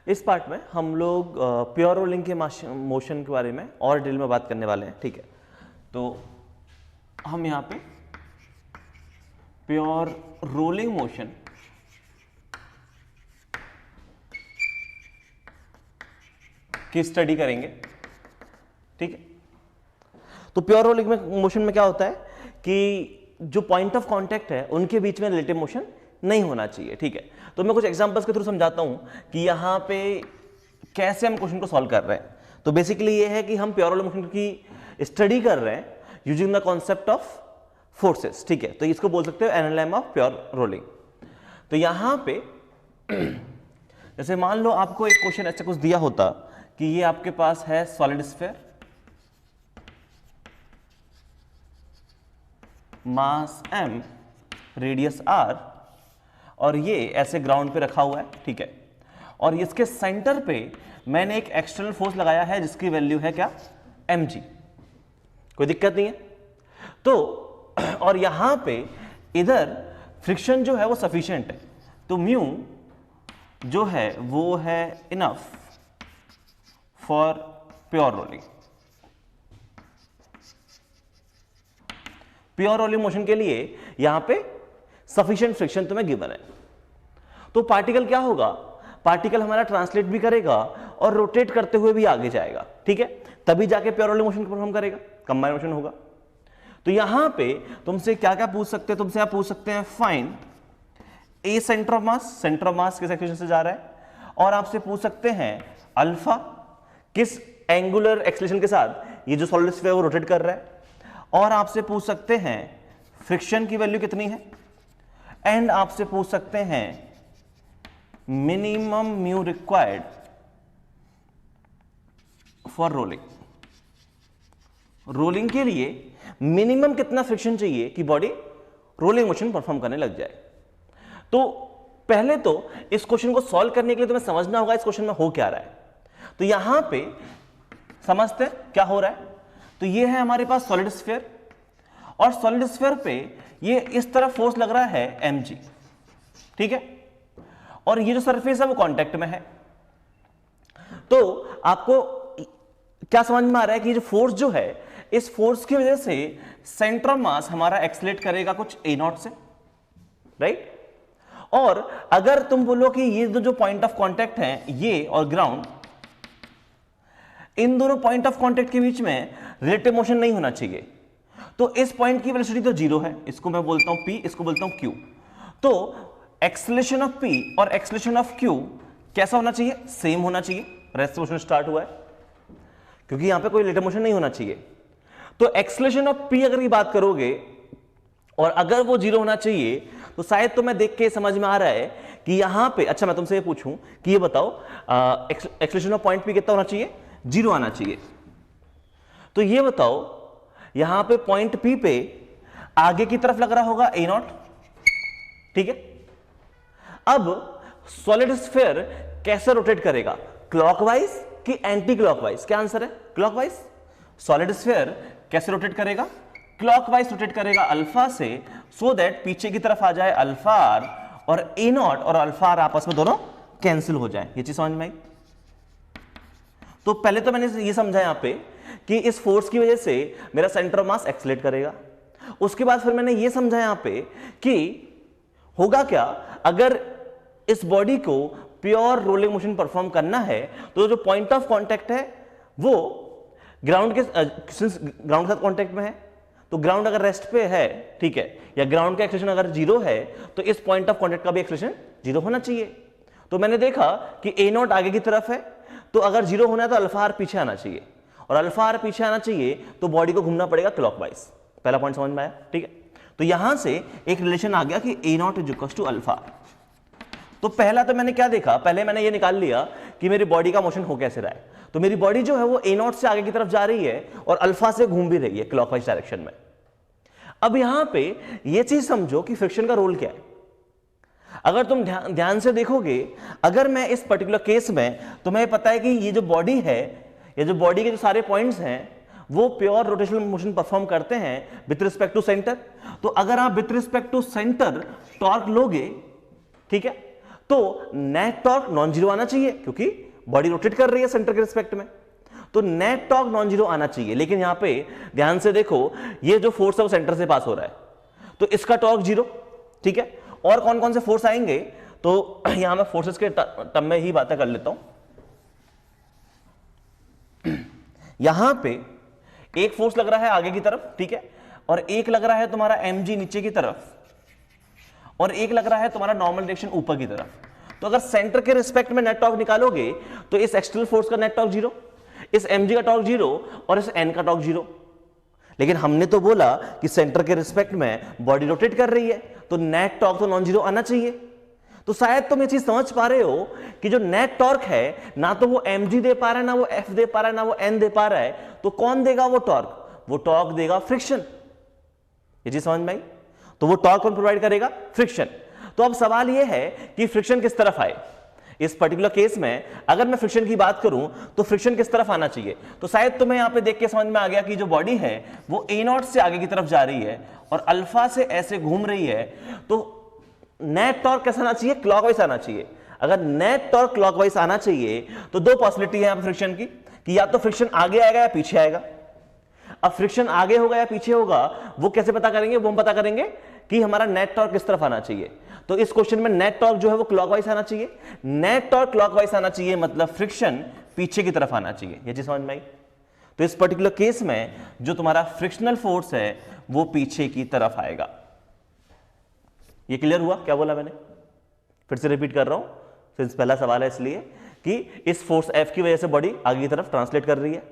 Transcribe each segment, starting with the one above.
इस पार्ट में हम लोग प्योर रोलिंग के मोशन के बारे में और डिटेल में बात करने वाले हैं। ठीक है, तो हम यहाँ पे प्योर रोलिंग मोशन की स्टडी करेंगे। ठीक है, तो प्योर रोलिंग मोशन में क्या होता है कि जो पॉइंट ऑफ कांटेक्ट है उनके बीच में रिलेटिव मोशन नहीं होना चाहिए। ठीक है, तो मैं कुछ एग्जांपल्स के थ्रू समझाता हूं कि यहां पे कैसे हम क्वेश्चन को सॉल्व कर रहे हैं। तो बेसिकली ये है कि हम प्योर रोलिंग मोशन की स्टडी कर रहे हैं using the concept of forces. ठीक है, तो इसको बोल सकते हो एनालैम ऑफ प्योर रोलिंग। तो यहां पे जैसे मान लो आपको एक क्वेश्चन ऐसा कुछ दिया होता कि ये आपके पास है सॉलिड स्फीयर, मास m, रेडियस r, और ये ऐसे ग्राउंड पे रखा हुआ है। ठीक है, और इसके सेंटर पे मैंने एक एक्सटर्नल फोर्स लगाया है जिसकी वैल्यू है क्या, mg। कोई दिक्कत नहीं है। तो और यहां पे इधर फ्रिक्शन जो है वो सफिशिएंट है, तो म्यू जो है वो है enough for pure rolling. Pure rolling motion के लिए यहां पे सफिशिएंट फ्रिक्शन तुम्हें गिवन है। तो पार्टिकल क्या होगा, पार्टिकल हमारा ट्रांसलेट भी करेगा और रोटेट करते हुए भी आगे जाएगा। ठीक है, तभी जाके प्योर रोलिंग मोशन परफॉर्म करेगा, कंबाइन मोशन होगा। तो यहां पे तुमसे क्या क्या पूछ सकते हैं, तुमसे आप पूछ सकते हैं find A centre of mass, centre of मास किस एक्सीलरेशन से जा रहा है, और आपसे पूछ सकते हैं अल्फा किस एंगुलर एक्सीलरेशन के साथ ये जो सॉलिड स्फीयर वो रोटेट कर रहा है, और आपसे पूछ सकते हैं फ्रिक्शन की वैल्यू कितनी है, एंड आपसे पूछ सकते हैं minimum mu required for rolling. Rolling के लिए मिनिमम कितना फ्रिक्शन चाहिए कि बॉडी रोलिंग मोशन परफॉर्म करने लग जाए। तो पहले तो इस क्वेश्चन को सॉल्व करने के लिए तुम्हें समझना होगा इस क्वेश्चन में हो क्या रहा है। तो यहां पे समझते हैं क्या हो रहा है। तो ये है हमारे पास सॉलिड स्फीयर, और सॉलिड स्फीयर पे ये इस तरफ फोर्स लग रहा है mg। ठीक है, और ये जो सरफेस है वो कांटेक्ट में है। तो आपको क्या समझ में आ रहा है कि ये जो फोर्स जो है, इस फोर्स की वजह से सेंटर ऑफ मास हमारा एक्सलेट करेगा कुछ a0 से, राइट। और अगर तुम बोलो कि ये जो पॉइंट ऑफ कांटेक्ट है ये और ग्राउंड, इन दोनों पॉइंट ऑफ कांटेक्ट के बीच में रिलेटिव मोशन नहीं होना चाहिए, तो इस पॉइंट की वेलोसिटी तो जीरो है, इसको मैं बोलता हूं p, इसको बोलता हूं q। तो एक्सेलरेशन ऑफ p और एक्सेलरेशन ऑफ q कैसा होना चाहिए, सेम होना चाहिए। रेस्ट मोशन स्टार्ट हुआ है क्योंकि यहां पे कोई रिलेटिव मोशन नहीं होना चाहिए। तो एक्सेलरेशन ऑफ p अगर की बात करोगे और अगर वो जीरो होना चाहिए, तो शायद तो मैं देख के समझ में आ रहा है कि यहां पे, अच्छा मैं तुमसे ये पूछूं कि ये बताओ एक्सेलरेशन ऑफ पॉइंट p कितना होना चाहिए, जीरो आना चाहिए। तो ये बताओ यहां पे पॉइंट P पे आगे की तरफ लग रहा होगा a0। ठीक है, अब सॉलिड स्फीयर कैसे रोटेट करेगा, क्लॉकवाइज कि एंटी क्लॉकवाइज? क्या आंसर है, क्लॉकवाइज। सॉलिड स्फीयर कैसे रोटेट करेगा, क्लॉकवाइज रोटेट करेगा अल्फा से, सो दैट पीछे की तरफ आ जाए अल्फा आर, और a0 और अल्फा आर आपस में दोनों कैंसिल हो जाए। ये चीज समझ में आई। तो पहले तो मैंने ये समझा यहां पे कि इस फोर्स की वजह से मेरा सेंटर ऑफ मास एक्सेलरेट करेगा। उसके बाद फिर मैंने ये समझा यहां पे कि होगा क्या, अगर इस बॉडी को प्योर रोलिंग मोशन परफॉर्म करना है तो जो पॉइंट ऑफ कांटेक्ट है वो ग्राउंड के ग्राउंड के साथ कांटेक्ट में है, तो ग्राउंड अगर रेस्ट पे है, ठीक है, या ग्राउंड का एक्सेलरेशन अगर जीरो है, तो इस पॉइंट ऑफ कांटेक्ट का भी एक्सेलरेशन जीरो होना चाहिए। तो मैंने देखा कि a0 आगे की तरफ है, तो अगर जीरो होना है तो अल्फा आर पीछे आना चाहिए, और अल्फा आर पीछे आना चाहिए तो बॉडी को घूमना पड़ेगा क्लॉकवाइज। पहला पॉइंट समझ में आया, ठीक है। तो यहां से एक रिलेशन आ गया कि a0 is equal to alpha R. तो पहला तो मैंने क्या देखा, पहले मैंने ये निकाल लिया कि मेरी बॉडी का मोशन हो कैसे रहा है। तो मेरी बॉडी जो है वो a0 से आगे की तरफ जा रही है और अल्फा से घूम भी रही है क्लॉकवाइज डायरेक्शन में। अब यहां पे ये चीज समझो कि फ्रिक्शन का रोल क्या है। अगर तुम ध्यान से देखोगे, अगर मैं इस पर्टिकुलर केस में, तुम्हें पता है कि ये जो बॉडी है, ये जो बॉडी के जो सारे पॉइंट्स हैं वो प्योर रोटेशनल मोशन परफॉर्म करते हैं विथ रिस्पेक्ट टू सेंटर। तो अगर आप with respect to centre torque लोगे, ठीक है, तो नेट टॉर्क नॉन जीरो आना चाहिए क्योंकि बॉडी रोटेट कर रही है सेंटर के रिस्पेक्ट में, तो नेट टॉर्क नॉन जीरो आना चाहिए। लेकिन यहां पे ध्यान से देखो, ये जो फोर्स है वो सेंटर से पास हो रहा है, तो इसका टॉर्क जीरो, ठीक है। और कौन कौन से फोर्स आएंगे, तो यहां मैं फोर्सेस के टर्म में ही बातें कर लेता हूं। यहां पे एक फोर्स लग रहा है आगे की तरफ, ठीक है, और एक लग रहा है तुम्हारा mg नीचे की तरफ, और एक लग रहा है तुम्हारा नॉर्मल डायरेक्शन ऊपर की तरफ। तो अगर सेंटर के रिस्पेक्ट में नेट टॉर्क निकालोगे तो इस एक्सटर्नल फोर्स का नेट टॉर्क जीरो, इस mg का टॉर्क जीरो और इस n का टॉर्क जीरो। लेकिन हमने तो बोला कि सेंटर के रिस्पेक्ट में बॉडी रोटेट कर रही है, तो नेट टॉर्क तो नॉन जीरो आना चाहिए। तो शायद तुम ये चीज समझ पा रहे हो कि जो नेट टॉर्क है ना तो वो mg दे पा रहा है, ना वो f दे पा रहा है, ना वो n दे पा रहा है, तो कौन देगा वो टॉर्क? वो टॉर्क देगा फ्रिक्शन। ये चीज समझ में आई? तो वो टॉर्क कौन प्रोवाइड करेगा? फ्रिक्शन। तो अब सवाल ये है कि फ्रिक्शन किस तरफ आए। इस पर्टिकुलर केस में अगर मैं फ्रिक्शन की बात करूं तो फ्रिक्शन किस तरफ आना चाहिए, तो शायद तुम्हें यहां पे देख के समझ में आ गया कि जो बॉडी है वो a0 से आगे की तरफ जा रही है और अल्फा से ऐसे घूम रही है, तो नेट टॉर्क कैसा आना चाहिए? क्लॉकवाइज आना चाहिए। अगर नेट टॉर्क क्लॉकवाइज आना चाहिए तो दो पॉसिबिलिटी है यहां पे फ्रिक्शन की, कि या तो फ्रिक्शन आगे आएगा या पीछे आएगा। अब फ्रिक्शन आगे होगा या पीछे होगा वो कैसे पता करेंगे? वो हम पता करेंगे कि हमारा नेट टॉर्क किस तरफ आना चाहिए। तो इस क्वेश्चन में नेट टॉर्क जो है वो क्लॉकवाइज आना चाहिए। नेट टॉर्क क्लॉकवाइज आना चाहिए मतलब फ्रिक्शन पीछे की तरफ आना चाहिए। ये चीज समझ में आई? तो इस पर्टिकुलर केस में जो तुम्हारा फ्रिक्शनल फोर्स है वो पीछे की तरफ आएगा। ये क्लियर हुआ? क्या बोला मैंने? फिर से रिपीट कर रहा हूं, सिंस पहला सवाल है इसलिए, कि इस फोर्स F की वजह से बॉडी आगे की तरफ ट्रांसलेट कर रही है,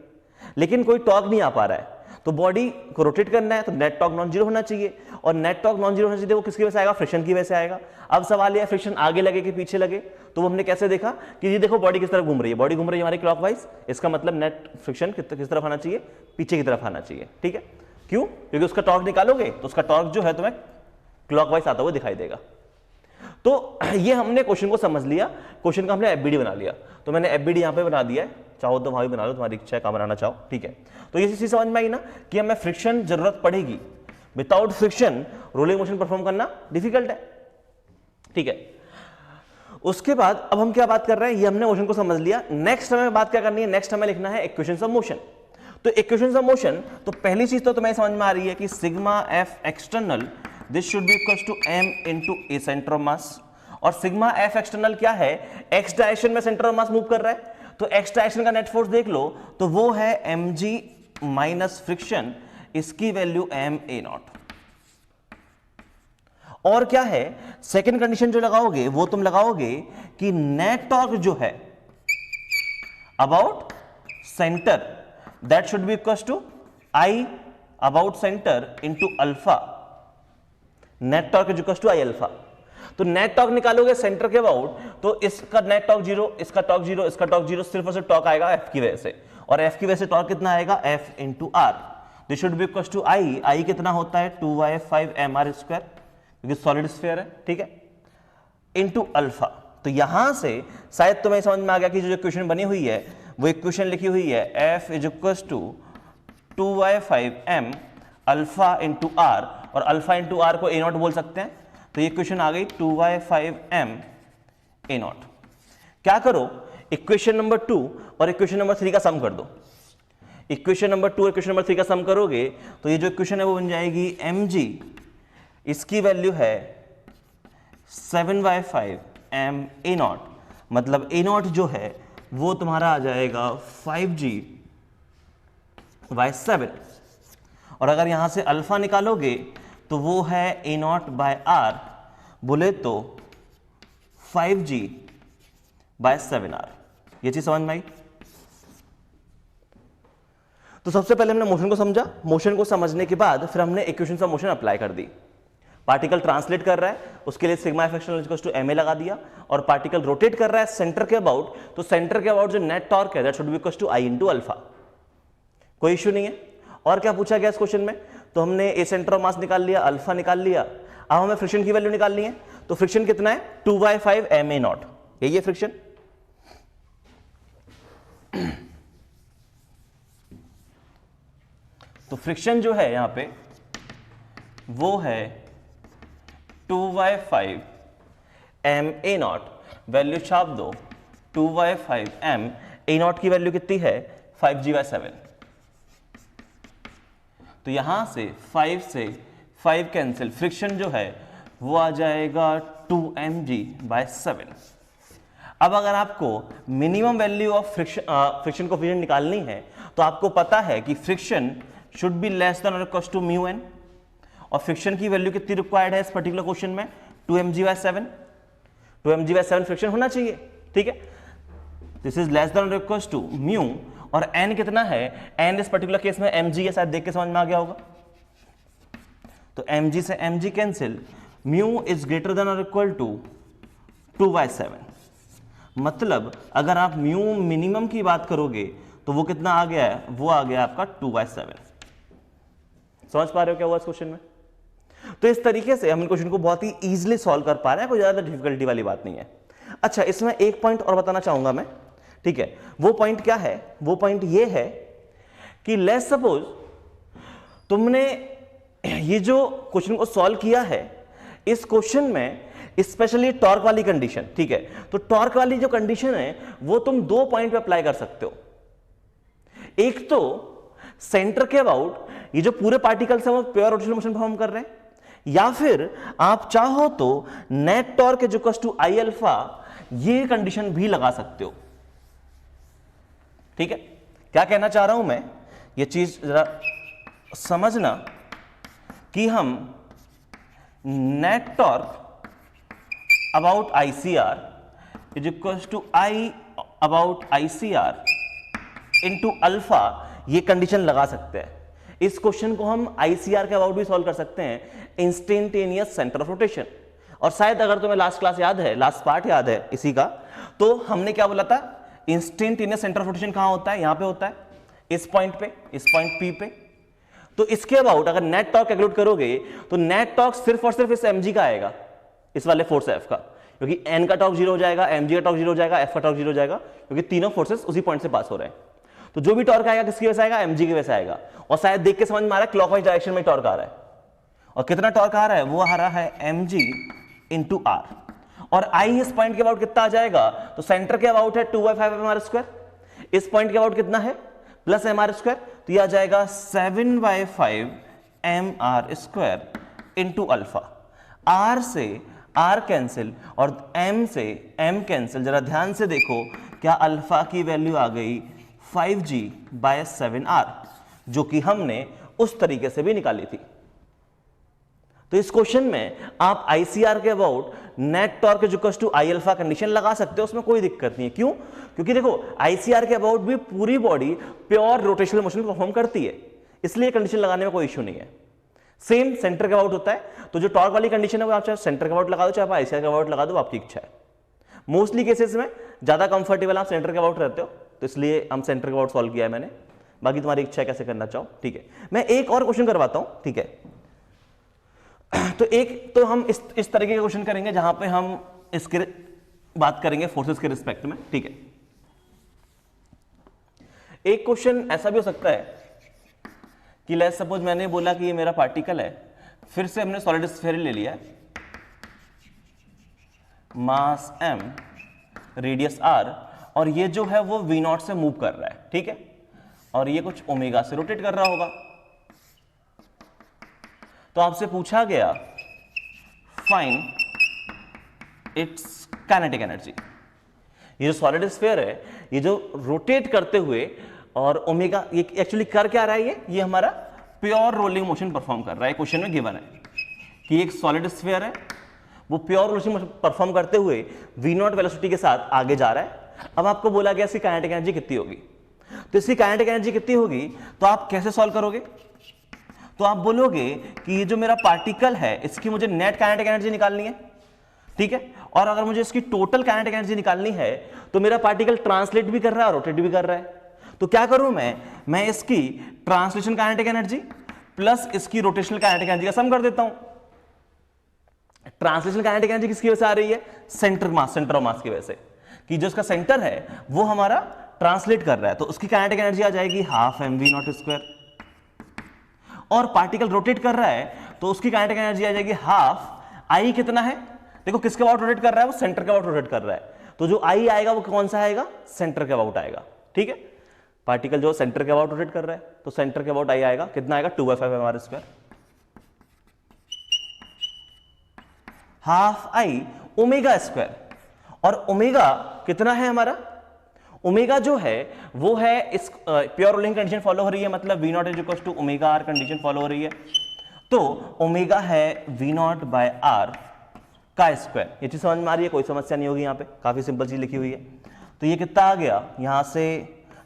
लेकिन कोई टॉर्क नहीं आ पा रहा है, तो बॉडी को रोटेट करना है, तो नेट टॉर्क नॉन जीरो होना चाहिए। और नेट टॉर्क नॉन जीरो होना चाहिए, वो किसकी वजह से आएगा? फ्रिक्शन की वजह से आएगा। अब सवाल यह फ्रिक्शन आगे लगे कि पीछे लगे, तो वो हमने कैसे देखा कि ये देखो बॉडी किस तरफ घूम रही है, बॉडी घूम रही है हमारी क्लॉकवाइज, इसका मतलब नेट फ्रिक्शन किस तरफ आना चाहिए? पीछे की तरफ आना चाहिए, ठीक है। क्यों? क्योंकि उसका टॉर्क निकालोगे तो उसका टॉर्क जो है तुम्हें क्लॉकवाइज आता हुआ दिखाई देगा। तो ये हमने क्वेश्चन को समझ लिया, क्वेश्चन का हमने एफबीडी बना लिया। तो मैंने एफबीडी यहां पे बना दिया है, चाहो तो वहां भी बना लो, तुम्हारी इच्छा है कहां बनाना चाहो, ठीक है। तो ये चीज समझ में आई ना कि हमें फ्रिक्शन जरूरत पड़ेगी, without friction rolling motion perform करना डिफिकल्ट है, ठीक है। उसके बाद अब हम क्या बात कर रहे हैं, ये हमने मोशन को समझ लिया। नेक्स्ट हमें बात क्या करनी है? नेक्स्ट हमें लिखना है इक्वेशंस ऑफ मोशन। तो इक्वेशंस ऑफ मोशन, तो पहली चीज तो तुम्हें समझ में आ रही है कि sigma F external this should be equals to m into A centre of mass. और सिग्मा एफ एक्सटर्नल क्या है? एक्स डायरेक्शन में सेंटर ऑफ मास मूव कर रहा है, तो एक्स डायरेक्शन का नेट फोर्स देख लो, तो वो है mg माइनस फ्रिक्शन, इसकी वैल्यू ma0। और क्या है सेकेंड कंडीशन जो लगाओगे, वो तुम लगाओगे कि नेट टॉर्क जो है about centre that should be equals to I about centre into alpha, net torque is equals to I alpha. तो नेट टॉर्क निकालोगे सेंटर के अबाउट, तो इसका नेट टॉर्क जीरो, इसका टॉर्क जीरो, इसका टॉर्क जीरो, सिर्फ और सिर्फ टॉर्क आएगा F की वजह से, और F की वजह से टॉर्क कितना आएगा? F into R. This should be equals to I कितना होता है? 2y5mr स्क्वायर, क्योंकि सॉलिड स्फीयर है, ठीक है, इंटू अल्फा। तो यहां से शायद तुम्हें समझ में आ गया कि जो इक्वेशन बनी हुई है वो इक्वेशन लिखी हुई है F is equals to 2y5m alpha into R, और अल्फा इंटू आर को a0 बोल सकते हैं। तो ये इक्वेशन आ गई 2y5m a0। क्या करो, इक्वेशन नंबर 2 और इक्वेशन नंबर 3 का सम कर दो। इक्वेशन नंबर 2 और इक्वेशन नंबर 3 का सम करोगे तो ये जो इक्वेशन है वो बन जाएगी mg, इसकी वैल्यू है 7y5m a0, मतलब a0 जो है वो तुम्हारा आ जाएगा 5g/7। और अगर यहां से अल्फा निकालोगे तो वो है a0/r, बोले तो 5g/7r। ये चीज समझ में आई? तो सबसे पहले हमने मोशन को समझा, मोशन को समझने के बाद फिर हमने इक्वेशंस ऑफ मोशन अप्लाई कर दी। पार्टिकल ट्रांसलेट कर रहा है, उसके लिए sigma F external equals to ma लगा दिया, और पार्टिकल रोटेट कर रहा है सेंटर के अबाउट, तो सेंटर के अबाउट जो नेट टॉर्क है that should be equals to I into alpha. कोई इश्यू नहीं है। और क्या पूछा गया इस क्वेश्चन में? तो हमने ए सेंटर ऑफ मास निकाल लिया, अल्फा निकाल लिया, अब हमें फ्रिक्शन की वैल्यू निकालनी है। तो फ्रिक्शन कितना है? 2y5m a0, यही है फ्रिक्शन। तो फ्रिक्शन जो है यहां पे वो है 2y5m a0, वैल्यू छाप दो 2/5m, ए नॉट की वैल्यू कितनी है 5g/7। तो यहां से 5 से 5 कैंसिल, फ्रिक्शन जो है वो आ जाएगा 2mg/7। अब अगर आपको minimum value of friction coefficient निकालनी है तो आपको पता है कि friction should be less than और इक्वल टू μn, और फ्रिक्शन की वैल्यू कितनी रिक्वायर्ड है इस पर्टिकुलर क्वेश्चन में 2mg/7। 2mg/7 फ्रिक्शन होना चाहिए, ठीक है। दिस इज लेस देन और इक्वल टू म्यू, और n कितना है, n इस पर्टिकुलर केस में mg है, शायद देख के समझ में आ गया होगा। तो mg से mg cancel, mu is greater than और इक्वल टू 2/7। मतलब अगर आप म्यू मिनिमम की बात करोगे तो वो कितना आ गया है, वो आ गया आपका 2/7। समझ पा रहे हो क्या हुआ इस क्वेश्चन में? तो इस तरीके से हम इन क्वेश्चन को बहुत ही इजीली सॉल्व कर पा रहे हैं, कोई ज्यादा डिफिकल्टी वाली बात नहीं है। अच्छा, इसमें एक पॉइंट और बताना चाहूंगा मैं, ठीक है। वो पॉइंट क्या है? वो पॉइंट ये है कि लेट्स सपोज तुमने ये जो क्वेश्चन को सॉल्व किया है, इस क्वेश्चन में स्पेशली टॉर्क वाली कंडीशन, ठीक है। तो टॉर्क वाली जो कंडीशन है वो तुम 2 पॉइंट पे अप्लाई कर सकते हो। एक तो सेंटर के अबाउट ये जो पूरे पार्टिकल्स हैं वो प्योर रोटेशनल मोशन परफॉर्म कर रहे हैं, या फिर आप चाहो तो net torque is equal to I alpha, ये कंडीशन भी लगा सकते हो, ठीक है। क्या कहना चाह रहा हूं मैं, ये चीज जरा समझना कि हम net torque about ICR is equal to I about ICR into alpha, ये कंडीशन लगा सकते हैं। इस क्वेश्चन को हम ICR के अबाउट भी सॉल्व कर सकते हैं, इंस्टेंटेनियस सेंटर ऑफ रोटेशन। और शायद अगर तुम्हें लास्ट क्लास याद है, लास्ट पार्ट याद है इसी का, तो हमने क्या बोला था, इंस्टेंटेनियस सेंटर ऑफ रोटेशन कहां होता है, यहां पे होता है, इस पॉइंट पे, इस पॉइंट P पे। तो इसके अबाउट अगर नेट टॉर्क कैलकुलेट करोगे तो नेट टॉर्क सिर्फ और सिर्फ इस mg का आएगा, इस वाले फोर्स F का, क्योंकि n का टॉर्क 0 हो जाएगा, mg का टॉर्क 0 हो जाएगा, F का टॉर्क 0 हो जाएगा, क्योंकि तीनों फोर्सेस उसी पॉइंट से पास हो रहे हैं। तो जो भी टॉर्क आएगा किसकी वजह से आएगा, mg की वजह से आएगा। और शायद देख के समझ में आ रहा है क्लॉकवाइज डायरेक्शन में टॉर्क आ रहा है, और कितना टॉर्क आ रहा है, वो आ रहा है mg इंटू r। और I इस पॉइंट के अबाउट कितना आ जाएगा, तो सेंटर के अबाउट है 2/5mr², इस पॉइंट के अबाउट कितना है प्लस mr², तो ये आ जाएगा 7/5mr² इंटू अल्फा। r से r कैंसिल और m से m कैंसिल, जरा ध्यान से देखो, क्या अल्फा की वैल्यू आ गई 5g/7r, जो कि हमने उस तरीके से भी निकाली थी। तो इस क्वेश्चन में आप ICR के about net torque is equal to I alpha condition लगा सकते हो, उसमें कोई दिक्कत नहीं है। क्यों? क्योंकि देखो ICR के अबाउट भी पूरी body pure rotational motion perform करती है, इसलिए कंडीशन लगाने में कोई इश्यू नहीं है। सेम सेंटर के अबाउट होता है, तो जो टॉर्क वाली कंडीशन है वो आप चाहे सेंटर के अबाउट लगा दो, चाहे आप ICR के अबाउट लगा दो, आपकी इच्छा है। मोस्टली केसेस में ज्यादा कंफर्टेबल आप सेंटर के अबाउट रहते हो, तो इसलिए हम सेंटर के अबाउट सॉल्व किया है मैंने, बाकी तुम्हारी इच्छा है कैसे करना चाहो, ठीक है। मैं एक और क्वेश्चन करवाता हूं, ठीक है। तो एक तो हम इस तरीके का क्वेश्चन करेंगे जहां पे हम इसके बात करेंगे फोर्सेस के रिस्पेक्ट में, ठीक है। एक क्वेश्चन ऐसा भी हो सकता है कि लेट्स सपोज मैंने बोला कि ये मेरा पार्टिकल है, फिर से हमने सॉलिड स्फीयर ले लिया, मास m, रेडियस r, और ये जो है वो v0 से मूव कर रहा है, ठीक है, और ये कुछ ओमेगा से रोटेट कर रहा होगा। तो आपसे पूछा गया फाइंड इट्स काइनेटिक एनर्जी। ये जो सॉलिड स्फीयर है, ये जो रोटेट करते हुए और ओमेगा, ये एक्चुअली कर क्या रहा है, ये हमारा प्योर रोलिंग मोशन परफॉर्म कर रहा है। क्वेश्चन में गिवन है कि एक सॉलिड स्फीयर है, वो प्योर रोलिंग मोशन परफॉर्म करते हुए v0 वेलोसिटी के साथ आगे जा रहा है। अब आपको बोला गया इसकी काइनेटिक एनर्जी कितनी होगी, तो इसकी काइनेटिक एनर्जी कितनी होगी, तो आप कैसे सॉल्व करोगे, तो आप बोलोगे कि ये जो मेरा पार्टिकल है इसकी मुझे नेट काइनेटिक एनर्जी निकालनी है, ठीक है। और अगर मुझे इसकी टोटल काइनेटिक एनर्जी निकालनी है तो मेरा पार्टिकल ट्रांसलेट भी कर रहा है और रोटेट भी कर रहा है। तो क्या करूं मैं इसकी ट्रांसलेशन काइनेटिक एनर्जी प्लस इसकी रोटेशनल काइनेटिक एनर्जी का सम कर देता हूं। ट्रांसलेशन काइनेटिक एनर्जी किसकी वजह से आ रही है, सेंटर ऑफ मास की वजह से, कि जो इसका सेंटर है वो हमारा ट्रांसलेट कर रहा है, तो उसकी काइनेटिक एनर्जी आ जाएगी हाफ mv0²। और पार्टिकल रोटेट कर रहा है तो उसकी काइनेटिक एनर्जी आ जाएगी हाफ, आई कितना है देखो किसके अबाउट रोटेट कर रहा है, वो सेंटर के अबाउट रोटेट कर रहा है, तो जो आई आएगा वो कौन सा आएगा, सेंटर के अबाउट आएगा। ठीक है, पार्टिकल जो सेंटर के अबाउट रोटेट कर रहा है तो सेंटर के अबाउट आई आएगा, कितना आएगा 2/5 mr², half I omega square. और ओमेगा कितना है हमारा, ओमेगा जो है वो है इस प्योर रोलिंग कंडीशन फॉलो हो रही है, मतलब V naught is equal to omega R condition follow हो रही है, तो ओमेगा है V नॉट बाय आर का स्क्वायर। ये चीज समझ में आ रही है, कोई समस्या नहीं होगी, यहाँ पे काफी सिंपल चीज लिखी हुई है। तो ये कितना आ गया, यहां से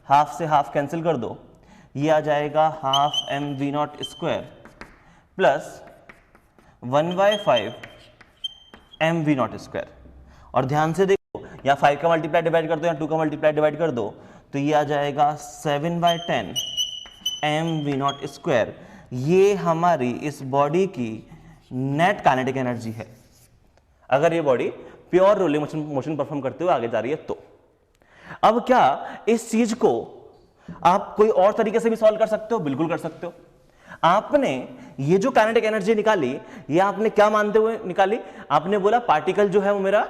हाफ कैंसिल कर दो, ये आ जाएगा half M V naught square plus 1/5 M V naught square. और ध्यान से देखो, या 5 का मल्टीप्लाई डिवाइड कर दो या 2 का मल्टीप्लाई डिवाइड कर दो, तो ये आ जाएगा 7/10 एम V नॉट स्क्वायर। ये हमारी इस बॉडी की नेट काइनेटिक एनर्जी है, अगर ये body pure rolling motion perform करते हुए आगे जा रही है तो। अब क्या इस चीज को आप कोई और तरीके से भी सॉल्व कर सकते हो, बिल्कुल कर सकते हो। आपने ये जो काइनेटिक एनर्जी निकाली, ये आपने क्या मानते हुए निकाली, आपने बोला पार्टिकल जो है वो मेरा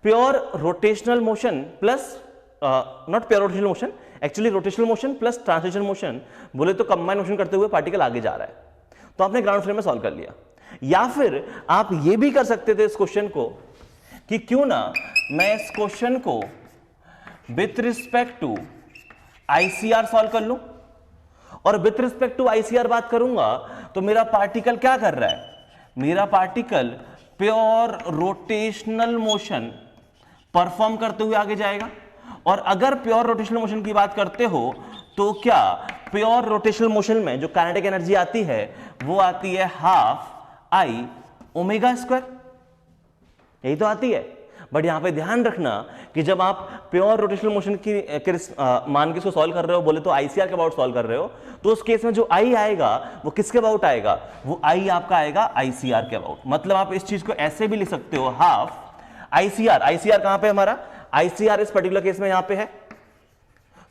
pure rotational motion plus not pure rotational motion, actually rotational motion plus translational motion, बोले तो कंबाइन मोशन करते हुए पार्टिकल आगे जा रहा है, तो आपने ग्राउंड फ्रेम में सॉल्व कर लिया। या फिर आप ये भी कर सकते थे इस क्वेश्चन को कि क्यों ना मैं इस क्वेश्चन को with respect to ICR solve कर लूं, और विथ रिस्पेक्ट टू आईसीआर बात करूंगा तो मेरा पार्टिकल क्या कर रहा है, मेरा particle pure rotational motion perform करते हुए आगे जाएगा। और अगर प्योर रोटेशनल मोशन की बात करते हो तो क्या प्योर रोटेशनल मोशन में जो काइनेटिक एनर्जी आती है वो आती है हाफ आई ओमेगा स्क्वायर, यही तो आती है। बट यहां पे ध्यान रखना कि जब आप प्योर रोटेशनल मोशन की मान के इसको सॉल्व कर रहे हो, बोले तो आईसीआर के अबाउट सॉल्व कर रहे हो, तो उस केस में जो आई आएगा वो किसके अबाउट आएगा, वो आई आपका आएगा आईसीआर के अबाउट। मतलब आप इस चीज को ऐसे भी लिख सकते हो, हाफ आईसीआर, आईसीआर कहां पे हमारा, आईसीआर इस पर्टिकुलर केस में यहां पे है,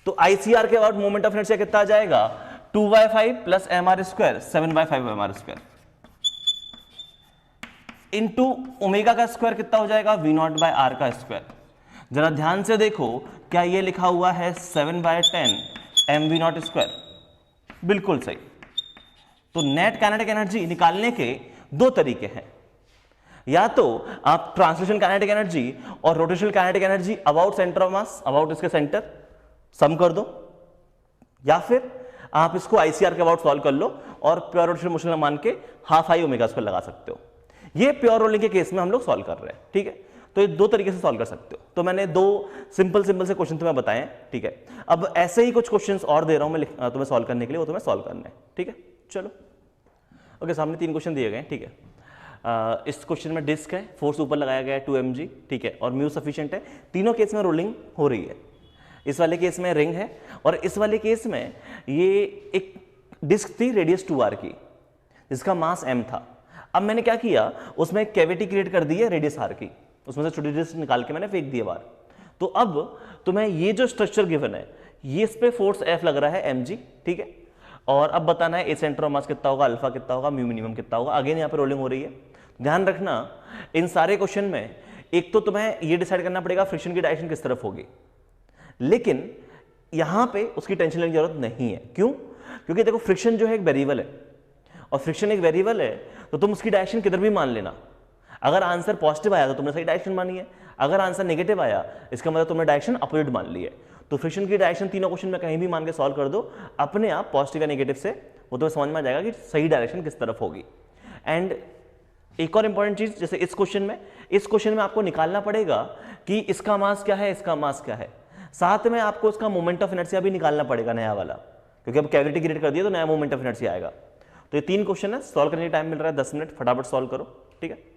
तो आईसीआर के अबाउट मोमेंट ऑफ इनर्शिया कितना आ जाएगा 2/5 plus mr square 7/5 mr square into omega का स्क्वायर कितना हो जाएगा V नॉट बाय आर का स्क्वायर। जरा ध्यान से देखो, क्या ये लिखा हुआ है 7/10 एम V नॉट स्क्वायर, बिल्कुल सही। तो नेट काइनेटिक एनर्जी निकालने के दो तरीके हैं, या तो आप ट्रांसलेशन काइनेटिक एनर्जी और rotational kinetic energy about centre of mass, about इसके सेंटर सम कर दो, या फिर आप इसको आईसीआर के अबाउट सॉल्व कर लो और प्योर रोटेशनल मोशन मान के हाफ आई ओमेगा स्क्वायर लगा सकते हो। ये प्योर रोलिंग के केस में हम लोग सॉल्व कर रहे हैं, ठीक है। तो ये दो तरीके से सॉल्व कर सकते हो। तो मैंने दो सिंपल से क्वेश्चन तुम्हें बताए हैं, ठीक है। अब ऐसे ही कुछ क्वेश्चंस और दे रहा हूं मैं तुम्हें सॉल्व करने के लिए, वो तुम्हें सॉल्व करना है, ठीक है। चलो ओके, सामने 3 क्वेश्चन दिए गए हैं, ठीक है। इस क्वेश्चन में डिस्क है, फोर्स ऊपर लगाया गया है 2 mg, ठीक है, और म्यू सफिशिएंट है। तीनों केस में रोलिंग हो रही है। इस वाले केस में रिंग है, और इस वाले केस में ये एक डिस्क थी रेडियस 2r की, जिसका मास m था। अब मैंने क्या किया, उसमें एक कैविटी क्रिएट कर दी है रेडियस r की, उसमें से छोटी डिस्क निकाल के मैंने फेंक दिया बाहर। तो अब तुम्हें ये जो स्ट्रक्चर गिवन है, ये इस पे फोर्स F लग रहा है mg, ठीक है। और अब बताना है ए सेंटर ऑफ मास कितना होगा, अल्फा कितना होगा, म्यू मिनिमम कितना होगा। अगेन यहाँ पे रोलिंग हो रही है। ध्यान रखना इन सारे क्वेश्चन में एक तो तुम्हें ये डिसाइड करना पड़ेगा फ्रिक्शन की डायरेक्शन किस तरफ होगी, लेकिन यहां पे उसकी टेंशन लेने की जरूरत नहीं है। क्यों? क्योंकि देखो फ्रिक्शन जो है एक वेरिएबल है, और फ्रिक्शन एक वेरिएबल है तो तुम उसकी डायरेक्शन किधर भी मान लेना। अगर आंसर पॉजिटिव आया तो तुमने सही डायरेक्शन मानी है, अगर आंसर नेगेटिव आया इसका मतलब तुमने डायरेक्शन अपोजिट मान ली है। तो फ्रिक्शन की डायरेक्शन तीनों क्वेश्चन में कहीं भी मान के सॉल्व कर दो, अपने आप पॉजिटिव या नेगेटिव से वो तुम्हें समझ में आ जाएगा कि सही डायरेक्शन किस तरफ होगी। एंड एक और इंपॉर्टेंट चीज, जैसे इस क्वेश्चन में आपको निकालना पड़ेगा कि इसका मास क्या है, इसका मास क्या है। साथ में आपको इसका मोमेंट ऑफ इनर्शिया भी निकालना पड़ेगा नया वाला, क्योंकि अब कैविटी क्रिएट कर दिया तो नया मोमेंट ऑफ इनर्शिया आएगा। तो ये 3 क्वेश्चन है, सॉल्व करने का टाइम मिल रहा है 10 मिनट, फटाफट सॉल्व करो, ठीक है।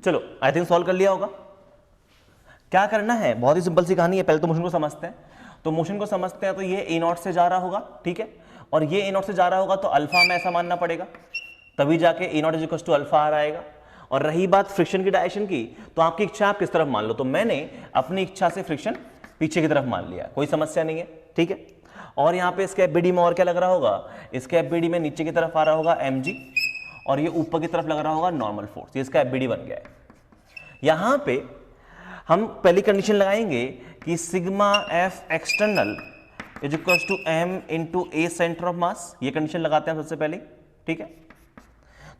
चलो आई थिंक सॉल्व कर लिया होगा। क्या करना है, बहुत ही सिंपल सी कहानी है। पहले तो मोशन को समझते हैं। तो मोशन को समझते हैं तो ये ए नॉट से जा रहा होगा, ठीक है, और ये ए नॉट से जा रहा होगा तो अल्फा में ऐसा मानना पड़ेगा, तभी जाके A naught is equal to alpha R आएगा। और रही बात फ्रिक्शन की डायरेक्शन की, तो आपकी इच्छा आप किस तरफ मान लो, तो मैंने अपनी इच्छा से फ्रिक्शन पीछे की तरफ मान लिया, कोई समस्या नहीं है, ठीक है। और यहाँ पे इसके एफबीडी में और क्या लग रहा होगा, इसके एफबीडी में नीचे की तरफ आ रहा होगा mg, और ये ऊपर की तरफ लग रहा होगा नॉर्मल फोर्स, ये इसका एफबीडी बन गया है। यहां पे हम पहली कंडीशन लगाएंगे कि sigma F external is equals to m into A centre of mass, ये कंडीशन लगाते हैं सबसे पहले, ठीक है।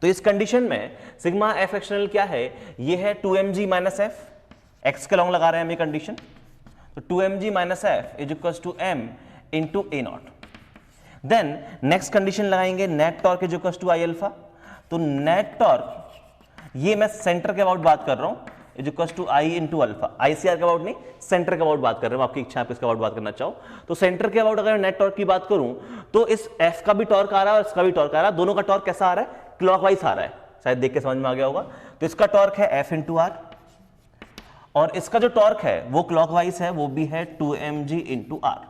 तो इस कंडीशन में सिग्मा एफ एक्सटर्नल क्या है, ये है 2mg माइनस एफ, एक्स के लॉन्ग लगा रहे हैं हम ये कंडीशन, तो 2mg minus F is equals to m into A naught. Then next condition लगाएंगे net torque is equals to I alpha, तो नेट टॉर्क, ये मैं सेंटर के अबाउट बात कर रहा हूं, is equals to I into alpha, ICR के अबाउट नहीं, सेंटर के अबाउट बात कर रहे हो, आपकी इच्छा आप इसके अबाउट बात करना चाहो, तो सेंटर के अबाउट अगर नेट टॉर्क की बात करूं तो इस एफ का भी टॉर्क आ रहा है और इसका भी टॉर्क आ रहा है, दोनों का टॉर्क कैसा आ रहा है, क्लॉकवाइज आ रहा है, शायद देख के समझ में आ गया होगा। तो इसका टॉर्क है एफ इंटू आर, और इसका जो टॉर्क है वो क्लॉकवाइज है, वो भी है 2mg इंटू आर,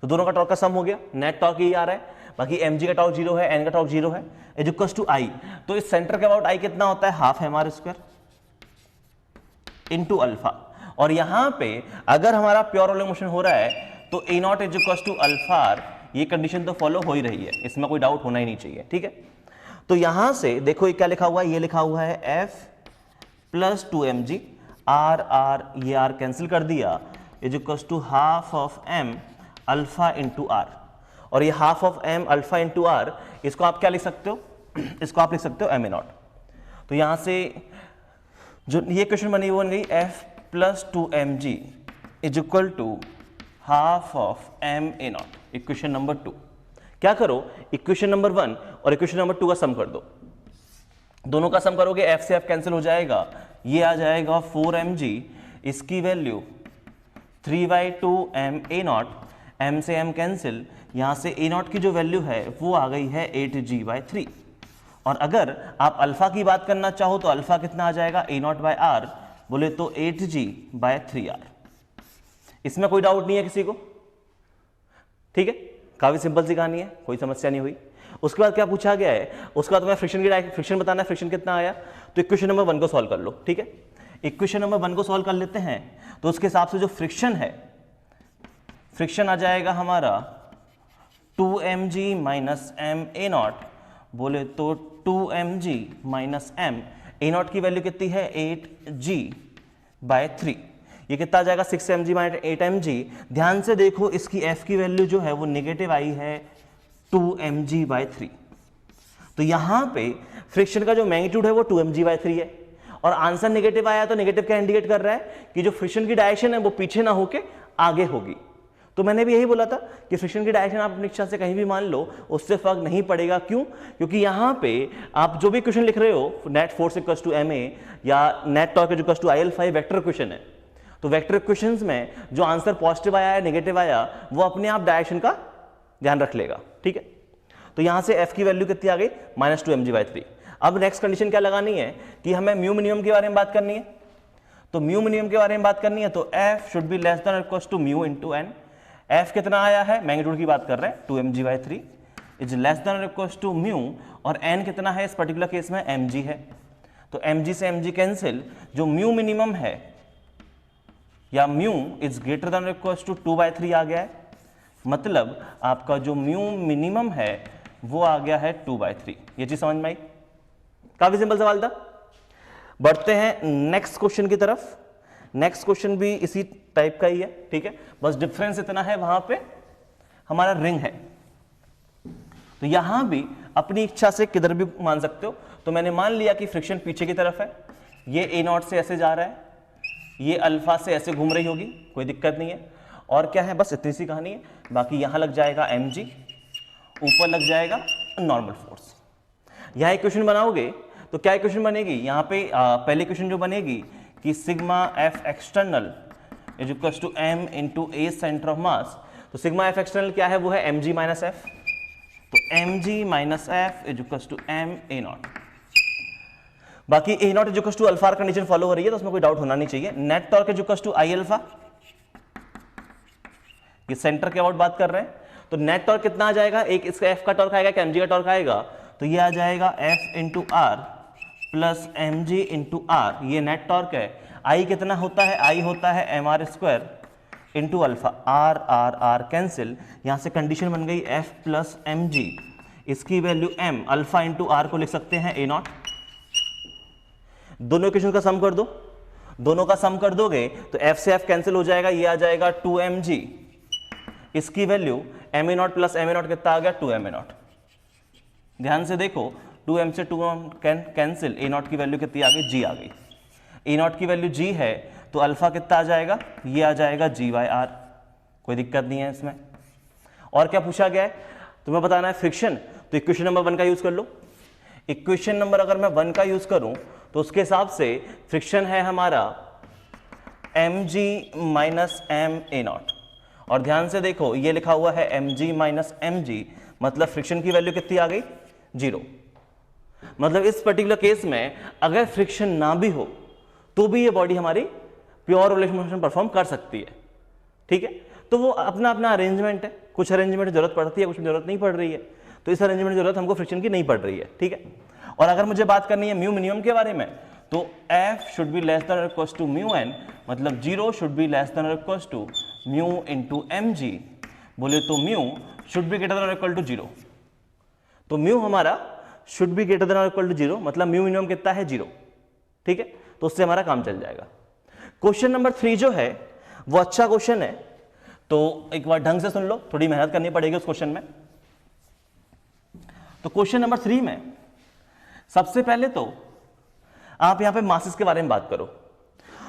तो दोनों का टॉर्क का सम हो गया, नेट टॉर्क ही आ रहा है, बाकी mg का टॉर्क 0 है, n का टॉर्क 0 है, इज इक्वल्स टू आई। तो इस सेंटर के अबाउट आई कितना होता है, half M R square into alpha, और यहां पे अगर हमारा प्योर रोलिंग मोशन हो रहा है तो A naught is equals to alpha R, ये कंडीशन तो फॉलो हो ही रही है, इसमें कोई डाउट होना ही नहीं चाहिए, ठीक है। तो यहां से देखो ये क्या लिखा हुआ है, ये लिखा हुआ है F plus 2mg, R R ये आर कैंसिल कर दिया, is equals to half of M alpha into R, और ये half of M alpha into R, इसको आप क्या लिख सकते हो, इसको आप लिख सकते हो एम ए नॉट। तो यहां से जो ये क्वेश्चन बनी वो बन गई F plus 2mg is equal to half of M A naught, equation number 2। क्या करो, इक्वेशन नंबर 1 और इक्वेशन नंबर 2 का सम कर दो, दोनों का सम करोगे एफ से एफ कैंसिल हो जाएगा, ये आ जाएगा 4mg, इसकी value 3/2 m A not, m से m कैंसिल, यहां से ए नॉट की जो वैल्यू है वो आ गई है 8g/3, और अगर आप अल्फा की बात करना चाहो तो अल्फा कितना आ जाएगा, ए नॉट बाय आर, बोले तो 8g/3r। इसमें कोई डाउट नहीं है किसी को, ठीक है, काफी सिंपल सी कहानी है, कोई समस्या नहीं हुई। उसके बाद क्या पूछा गया है, उसके बाद तुम्हें फ्रिक्शन बताना है, फ्रिक्शन कितना आया, तो इक्वेशन नंबर 1 को सॉल्व कर लो, ठीक है। इक्वेशन नंबर 1 को सॉल्व कर लेते हैं, तो उसके हिसाब से जो फ्रिक्शन है, फ्रिक्शन आ जाएगा हमारा 2mg minus M A naught, बोले तो 2mg minus M, A naught की वैल्यू कितनी है 8g/3, ये कितना आ जाएगा 6mg माइनस 8mg। ध्यान से देखो इसकी f की वैल्यू जो है वो नेगेटिव आई है 2mg/3, तो यहां पे फ्रिक्शन का जो मैग्नीट्यूड है वो 2mg/3 है, और आंसर नेगेटिव आया तो नेगेटिव क्या इंडिकेट कर रहा है कि जो फ्रिक्शन की डायरेक्शन है वो पीछे ना होके आगे होगी। तो मैंने भी यही बोला था कि फ्रिक्शन की डायरेक्शन आप अपनी इच्छा से कहीं भी मान लो, उससे फर्क नहीं पड़ेगा, क्यों, क्योंकि यहां पे आप जो भी क्वेश्चन लिख रहे हो, net force equals to ma या net torque equals to IL5 vector question है, तो वेक्टर क्वेश्चंस में जो आंसर पॉजिटिव आया है नेगेटिव आया, वो अपने आप डायरेक्शन का ध्यान रख लेगा, ठीक है। तो यहां से f की वैल्यू कितनी आ गई -2mg/3। अब नेक्स्ट कंडीशन क्या लगानी है कि हमें म्यू मिनिमम के बारे में बात करनी है, तो म्यू मिनिमम के बारे में बात करनी है तो f should be less than equals to mu into n। f कितना आया है, मैग्नीट्यूड की बात कर रहे हैं, 2mg/3 is less than equals to mu, और n कितना है इस पर्टिकुलर केस में mg है, तो mg से mg कैंसिल, जो म्यू मिनिमम है या mu is greater than equals to 2/3 आ गया है, मतलब आपका जो म्यू मिनिमम है वो आ गया है 2/3। ये चीज समझ में आई, काफी सिंपल सवाल था। बढ़ते हैं नेक्स्ट क्वेश्चन की तरफ। नेक्स्ट क्वेश्चन भी इसी टाइप का ही है, ठीक है, बस डिफरेंस इतना है वहां पे हमारा रिंग है, तो यहां भी अपनी इच्छा से किधर भी मान सकते हो। तो मैंने मान लिया कि फ्रिक्शन पीछे की तरफ है, ये ए नॉट से ऐसे जा रहा है, ये अल्फा से ऐसे घूम रही होगी, कोई दिक्कत नहीं है, और क्या है, बस इतनी सी कहानी है। बाकी यहां लग जाएगा mg, ऊपर लग जाएगा नॉर्मल फोर्स। यहां इक्वेशन बनाओगे तो क्या इक्वेशन बनेगी, यहां पे पहली इक्वेशन जो बनेगी कि sigma F external is equals to m into A centre of mass, तो सिग्मा एफ एक्सटर्नल क्या है, वो है mg माइनस एफ, तो mg minus F is equals to m A naught. बाकी A naught is equals to alpha condition follow हो रही है, तो उसमें कोई डाउट होना नहीं चाहिए। Net torque is equals to I alpha, ये सेंटर के अबाउट बात कर रहे हैं, तो नेट टॉर्क कितना आ जाएगा, एक इसका एफ का टॉर्क आएगा, एक mg का टॉर्क आएगा, तो ये आ जाएगा f into R plus M G into R, ये नेट टॉर्क है। आई कितना होता है, आई होता है M R square into alpha, R R R cancel, यहां से कंडीशन बन गई एफ प्लस एम जी, इसकी value M, alpha into R को लिख सकते हैं ए नॉट। दोनों इक्वेशन का सम कर दो, दोनों का सम कर दोगे तो एफ से एफ कैंसिल हो जाएगा, ये आ जाएगा 2mg, इसकी value M A naught plus M A naught कितना आ गया 2m ए नॉट। ध्यान से देखो 2m से 2m कैंसिल, ए नॉट की वैल्यू कितनी आ गई, g आ गई। ए नॉट की वैल्यू g है तो अल्फा कितना आ जाएगा, ये आ जाएगा g/r, कोई दिक्कत नहीं है इसमें। और क्या पूछा गया है, तुम्हें बताना है फ्रिक्शन, तो इक्वेशन नंबर 1 का यूज कर लो। इक्वेशन नंबर अगर मैं 1 का यूज करूं तो उसके हिसाब से फ्रिक्शन है हमारा mg minus M A naught, और ध्यान से देखो ये लिखा हुआ है mg माइनस mg, मतलब फ्रिक्शन की वैल्यू कितनी आ गई, 0। मतलब इस पर्टिकुलर केस में अगर फ्रिक्शन ना भी हो तो भी ये बॉडी हमारी प्योर रोलेशन मोशन परफॉर्म कर सकती है, ठीक है। तो वो अपना अपना अरेंजमेंट है, कुछ अरेंजमेंट जरूरत पड़ती है, कुछ में जरूरत नहीं पड़ रही है, तो इस अरेंजमेंट की जरूरत हमको फ्रिक्शन की नहीं पड़ रही है, ठीक है। और अगर मुझे बात करनी है म्यू मिनिमम के बारे में, तो f should be less than और इक्वल टू म्यू एन, मतलब 0 शुड बी लेस देन और equal to mu into M G, बोले तो mu should be greater than और इक्वल टू 0। तो म्यू हमारा शुड बी ग्रेटर देन और equal to 0, मतलब म्यू मिनिमम कितना है 0, ठीक है। तो उससे हमारा काम चल जाएगा। क्वेश्चन नंबर 3 जो है वो अच्छा क्वेश्चन है, तो एक बार ढंग से सुन लो, थोड़ी मेहनत करनी पड़ेगी उस क्वेश्चन में। तो क्वेश्चन नंबर 3 में सबसे पहले तो आप यहां पे मासेस के बारे में बात करो।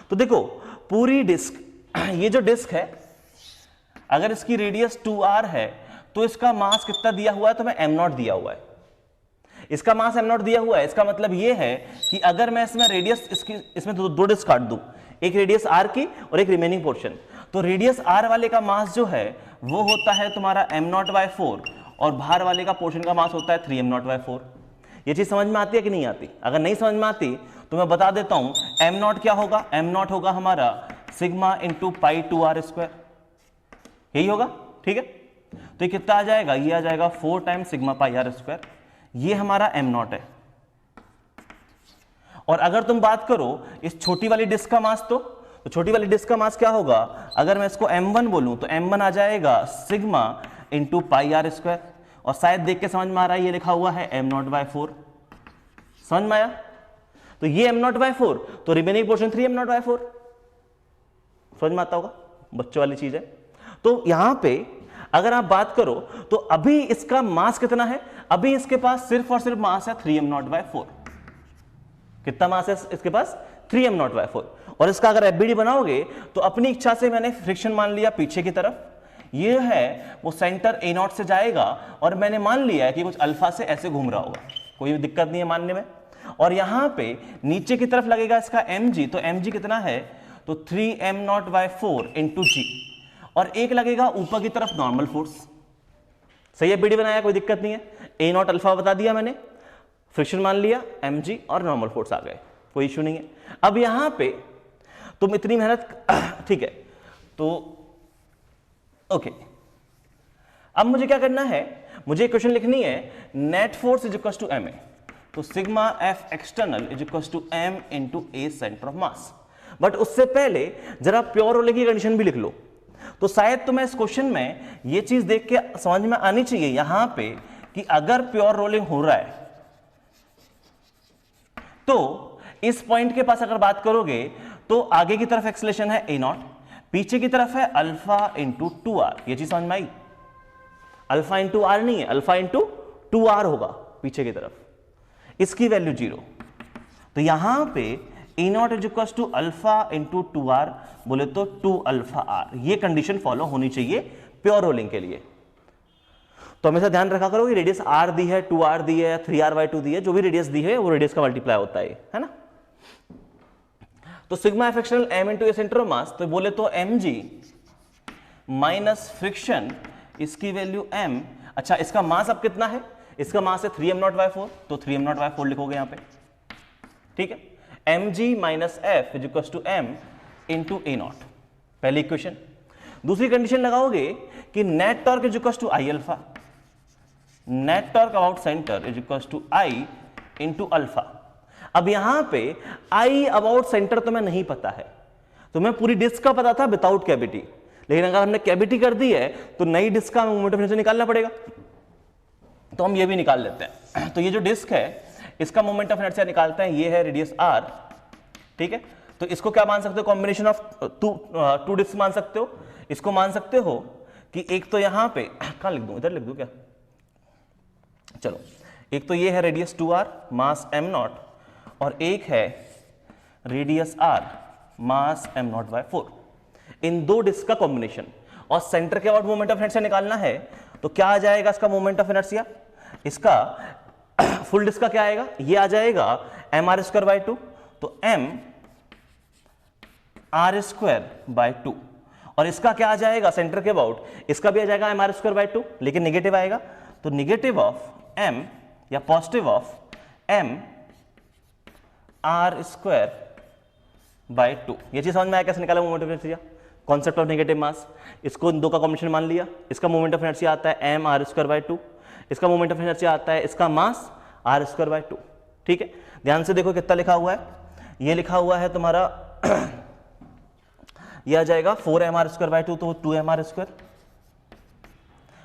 तो देखो पूरी डिस्क, ये जो डिस्क है अगर इसकी रेडियस 2r है तो इसका मास कितना दिया हुआ है, तो मैं m0 दिया हुआ है, इसका मास m0 दिया हुआ है। इसका मतलब ये है कि अगर मैं इसमें रेडियस इसमें दो डिस्क काट दूं, एक रेडियस r की और एक रिमेनिंग पोर्शन, तो रेडियस r वाले का मास जो है वो होता है तुम्हारा m0/4 और बाहर वाले का पोर्शन का मास होता है 3m0/4। ये चीज समझ में आती है कि नहीं आती? अगर नहीं समझ में आती तो मैं बता देता हूं, m0 क्या होगा, m0 होगा हमारा sigma into pi 2r square, यही होगा, ठीक है। तो ये कितना आ जाएगा, ये आ जाएगा 4 times sigma pi r square, ये हमारा m0 है। और अगर तुम बात करो इस छोटी वाली डिस्क का मास, तो छोटी वाली डिस्क का मास क्या होगा, अगर मैं इसको m1 बोलूं तो m1 आ जाएगा sigma into pi r square, और शायद देख के समझ में आ रहा है ये लिखा हुआ है m0/4, समझ में आया। तो ये m0/4, तो रिमेनिंग पोर्शन 3m0/4, समझ में आता होगा, बच्चों वाली चीज है। तो यहां पे अगर आप बात करो तो अभी इसका मास कितना है, अभी इसके पास सिर्फ और सिर्फ मास है 3m0/4। कितना मास है इसके पास, 3m0/4। और इसका अगर एफबीडी बनाओगे तो अपनी इच्छा से मैंने फ्रिक्शन मान लिया पीछे की तरफ, ये है वो सेंटर A0 से जाएगा और मैंने मान लिया है कि कुछ अल्फा से ऐसे घूम रहा होगा, कोई दिक्कत नहीं है मानने में। और यहां पे नीचे की तरफ लगेगा इसका mg, तो mg कितना है, तो 3m0/4 इंटू जी, और एक लगेगा ऊपर की तरफ नॉर्मल फोर्स। सही है, बीडी बनाया, कोई दिक्कत नहीं है। A0 अल्फा बता दिया मैंने, फ्रिक्शन मान लिया, mg और नॉर्मल फोर्स आ गए, कोई इशू नहीं है। अब यहां पे तुम इतनी मेहनत ठीक है, तो ओके अब मुझे क्या करना है, मुझे इक्वेशन लिखनी है net force is equal to ma, तो sigma F external is equal to m into A centre of mass. But उससे पहले जरा प्योर रोलिंग की कंडीशन भी लिख लो, तो शायद तुम्हें इस क्वेश्चन में ये चीज देख के समझ में आनी चाहिए यहां पे कि अगर प्योर रोलिंग हो रहा है तो इस पॉइंट के पास अगर बात करोगे तो आगे की तरफ एक्सेलरेशन है A0, पीछे की तरफ है अल्फा इंटू 2r। ये चीज समझ में आई, अल्फा इंटू आर नहीं है, अल्फा इंटू 2r होगा पीछे की तरफ, इसकी वैल्यू 0। तो यहां पे A0 is equal to alpha into 2r, बोले तो 2 अल्फा r। ये कंडीशन फॉलो होनी चाहिए प्योर रोलिंग के लिए। तो हमेशा ध्यान रखा करो कि रेडियस r दी है, 2r दी है, 3r/2 दी है, जो भी रेडियस दी है वो रेडियस का मल्टीप्लाई होता है ना। तो sigma F external m into A centre of mass, तो बोले तो mg माइनस फ्रिक्शन, इसकी वैल्यू m। अच्छा, इसका मास अब कितना है, इसका मास है 3m0/4, तो 3m0/4 लिखोगे यहां पे, ठीक है। mg minus F is equal to m into A0, पहली इक्वेशन। दूसरी कंडीशन लगाओगे कि net torque is equal to I alpha, net torque about centre is equal to I into alpha. अब यहां पे आई अबाउट सेंटर तो मैं नहीं पता है, तो मैं पूरी डिस्क का पता था विदाउट कैविटी, लेकिन अगर हमने कैविटी कर दी है तो नई डिस्क का मोमेंट ऑफ इनर्शिया निकालना पड़ेगा, तो हम ये भी निकाल लेते हैं। तो ये जो डिस्क है इसका मोमेंट ऑफ इनर्शिया निकालते हैं, ये है रेडियस r, ठीक है। तो इसको क्या मान सकते हो, कॉम्बिनेशन ऑफ टू डिस्क मान सकते हो। इसको मान सकते हो कि एक तो यहां पे कहां लिख दूं, इधर लिख दूं क्या, चलो, एक तो ये है रेडियस 2r मास m0 और एक है रेडियस r मास m0/4, इन दो डिस्क का कॉम्बिनेशन, और सेंटर के अबाउट मोमेंट ऑफ इनर्शिया निकालना है, तो क्या आ जाएगा इसका मोमेंट ऑफ इनर्शिया, इसका फुल डिस्क का क्या आएगा, ये आ जाएगा mr²/2, तो m r²/2, और इसका क्या आ जाएगा सेंटर के अबाउट, इसका भी आ जाएगा mr²/2, लेकिन नेगेटिव आएगा, तो नेगेटिव ऑफ m या पॉजिटिव ऑफ m r²/2। ये चीज समझ में आया कैसे निकाला moment of inertia, concept of negative mass. इसको इन दो का कॉम्बिनेशन मान लिया, इसका मोमेंट ऑफ इनर्शिया आता है m r²/2, इसका मोमेंट ऑफ इनर्शिया आता है इसका मास r²/2, ठीक है। ध्यान से देखो कितना लिखा हुआ है, ये लिखा हुआ है तुम्हारा ये आ जाएगा 4mr²/2, तो 2mr²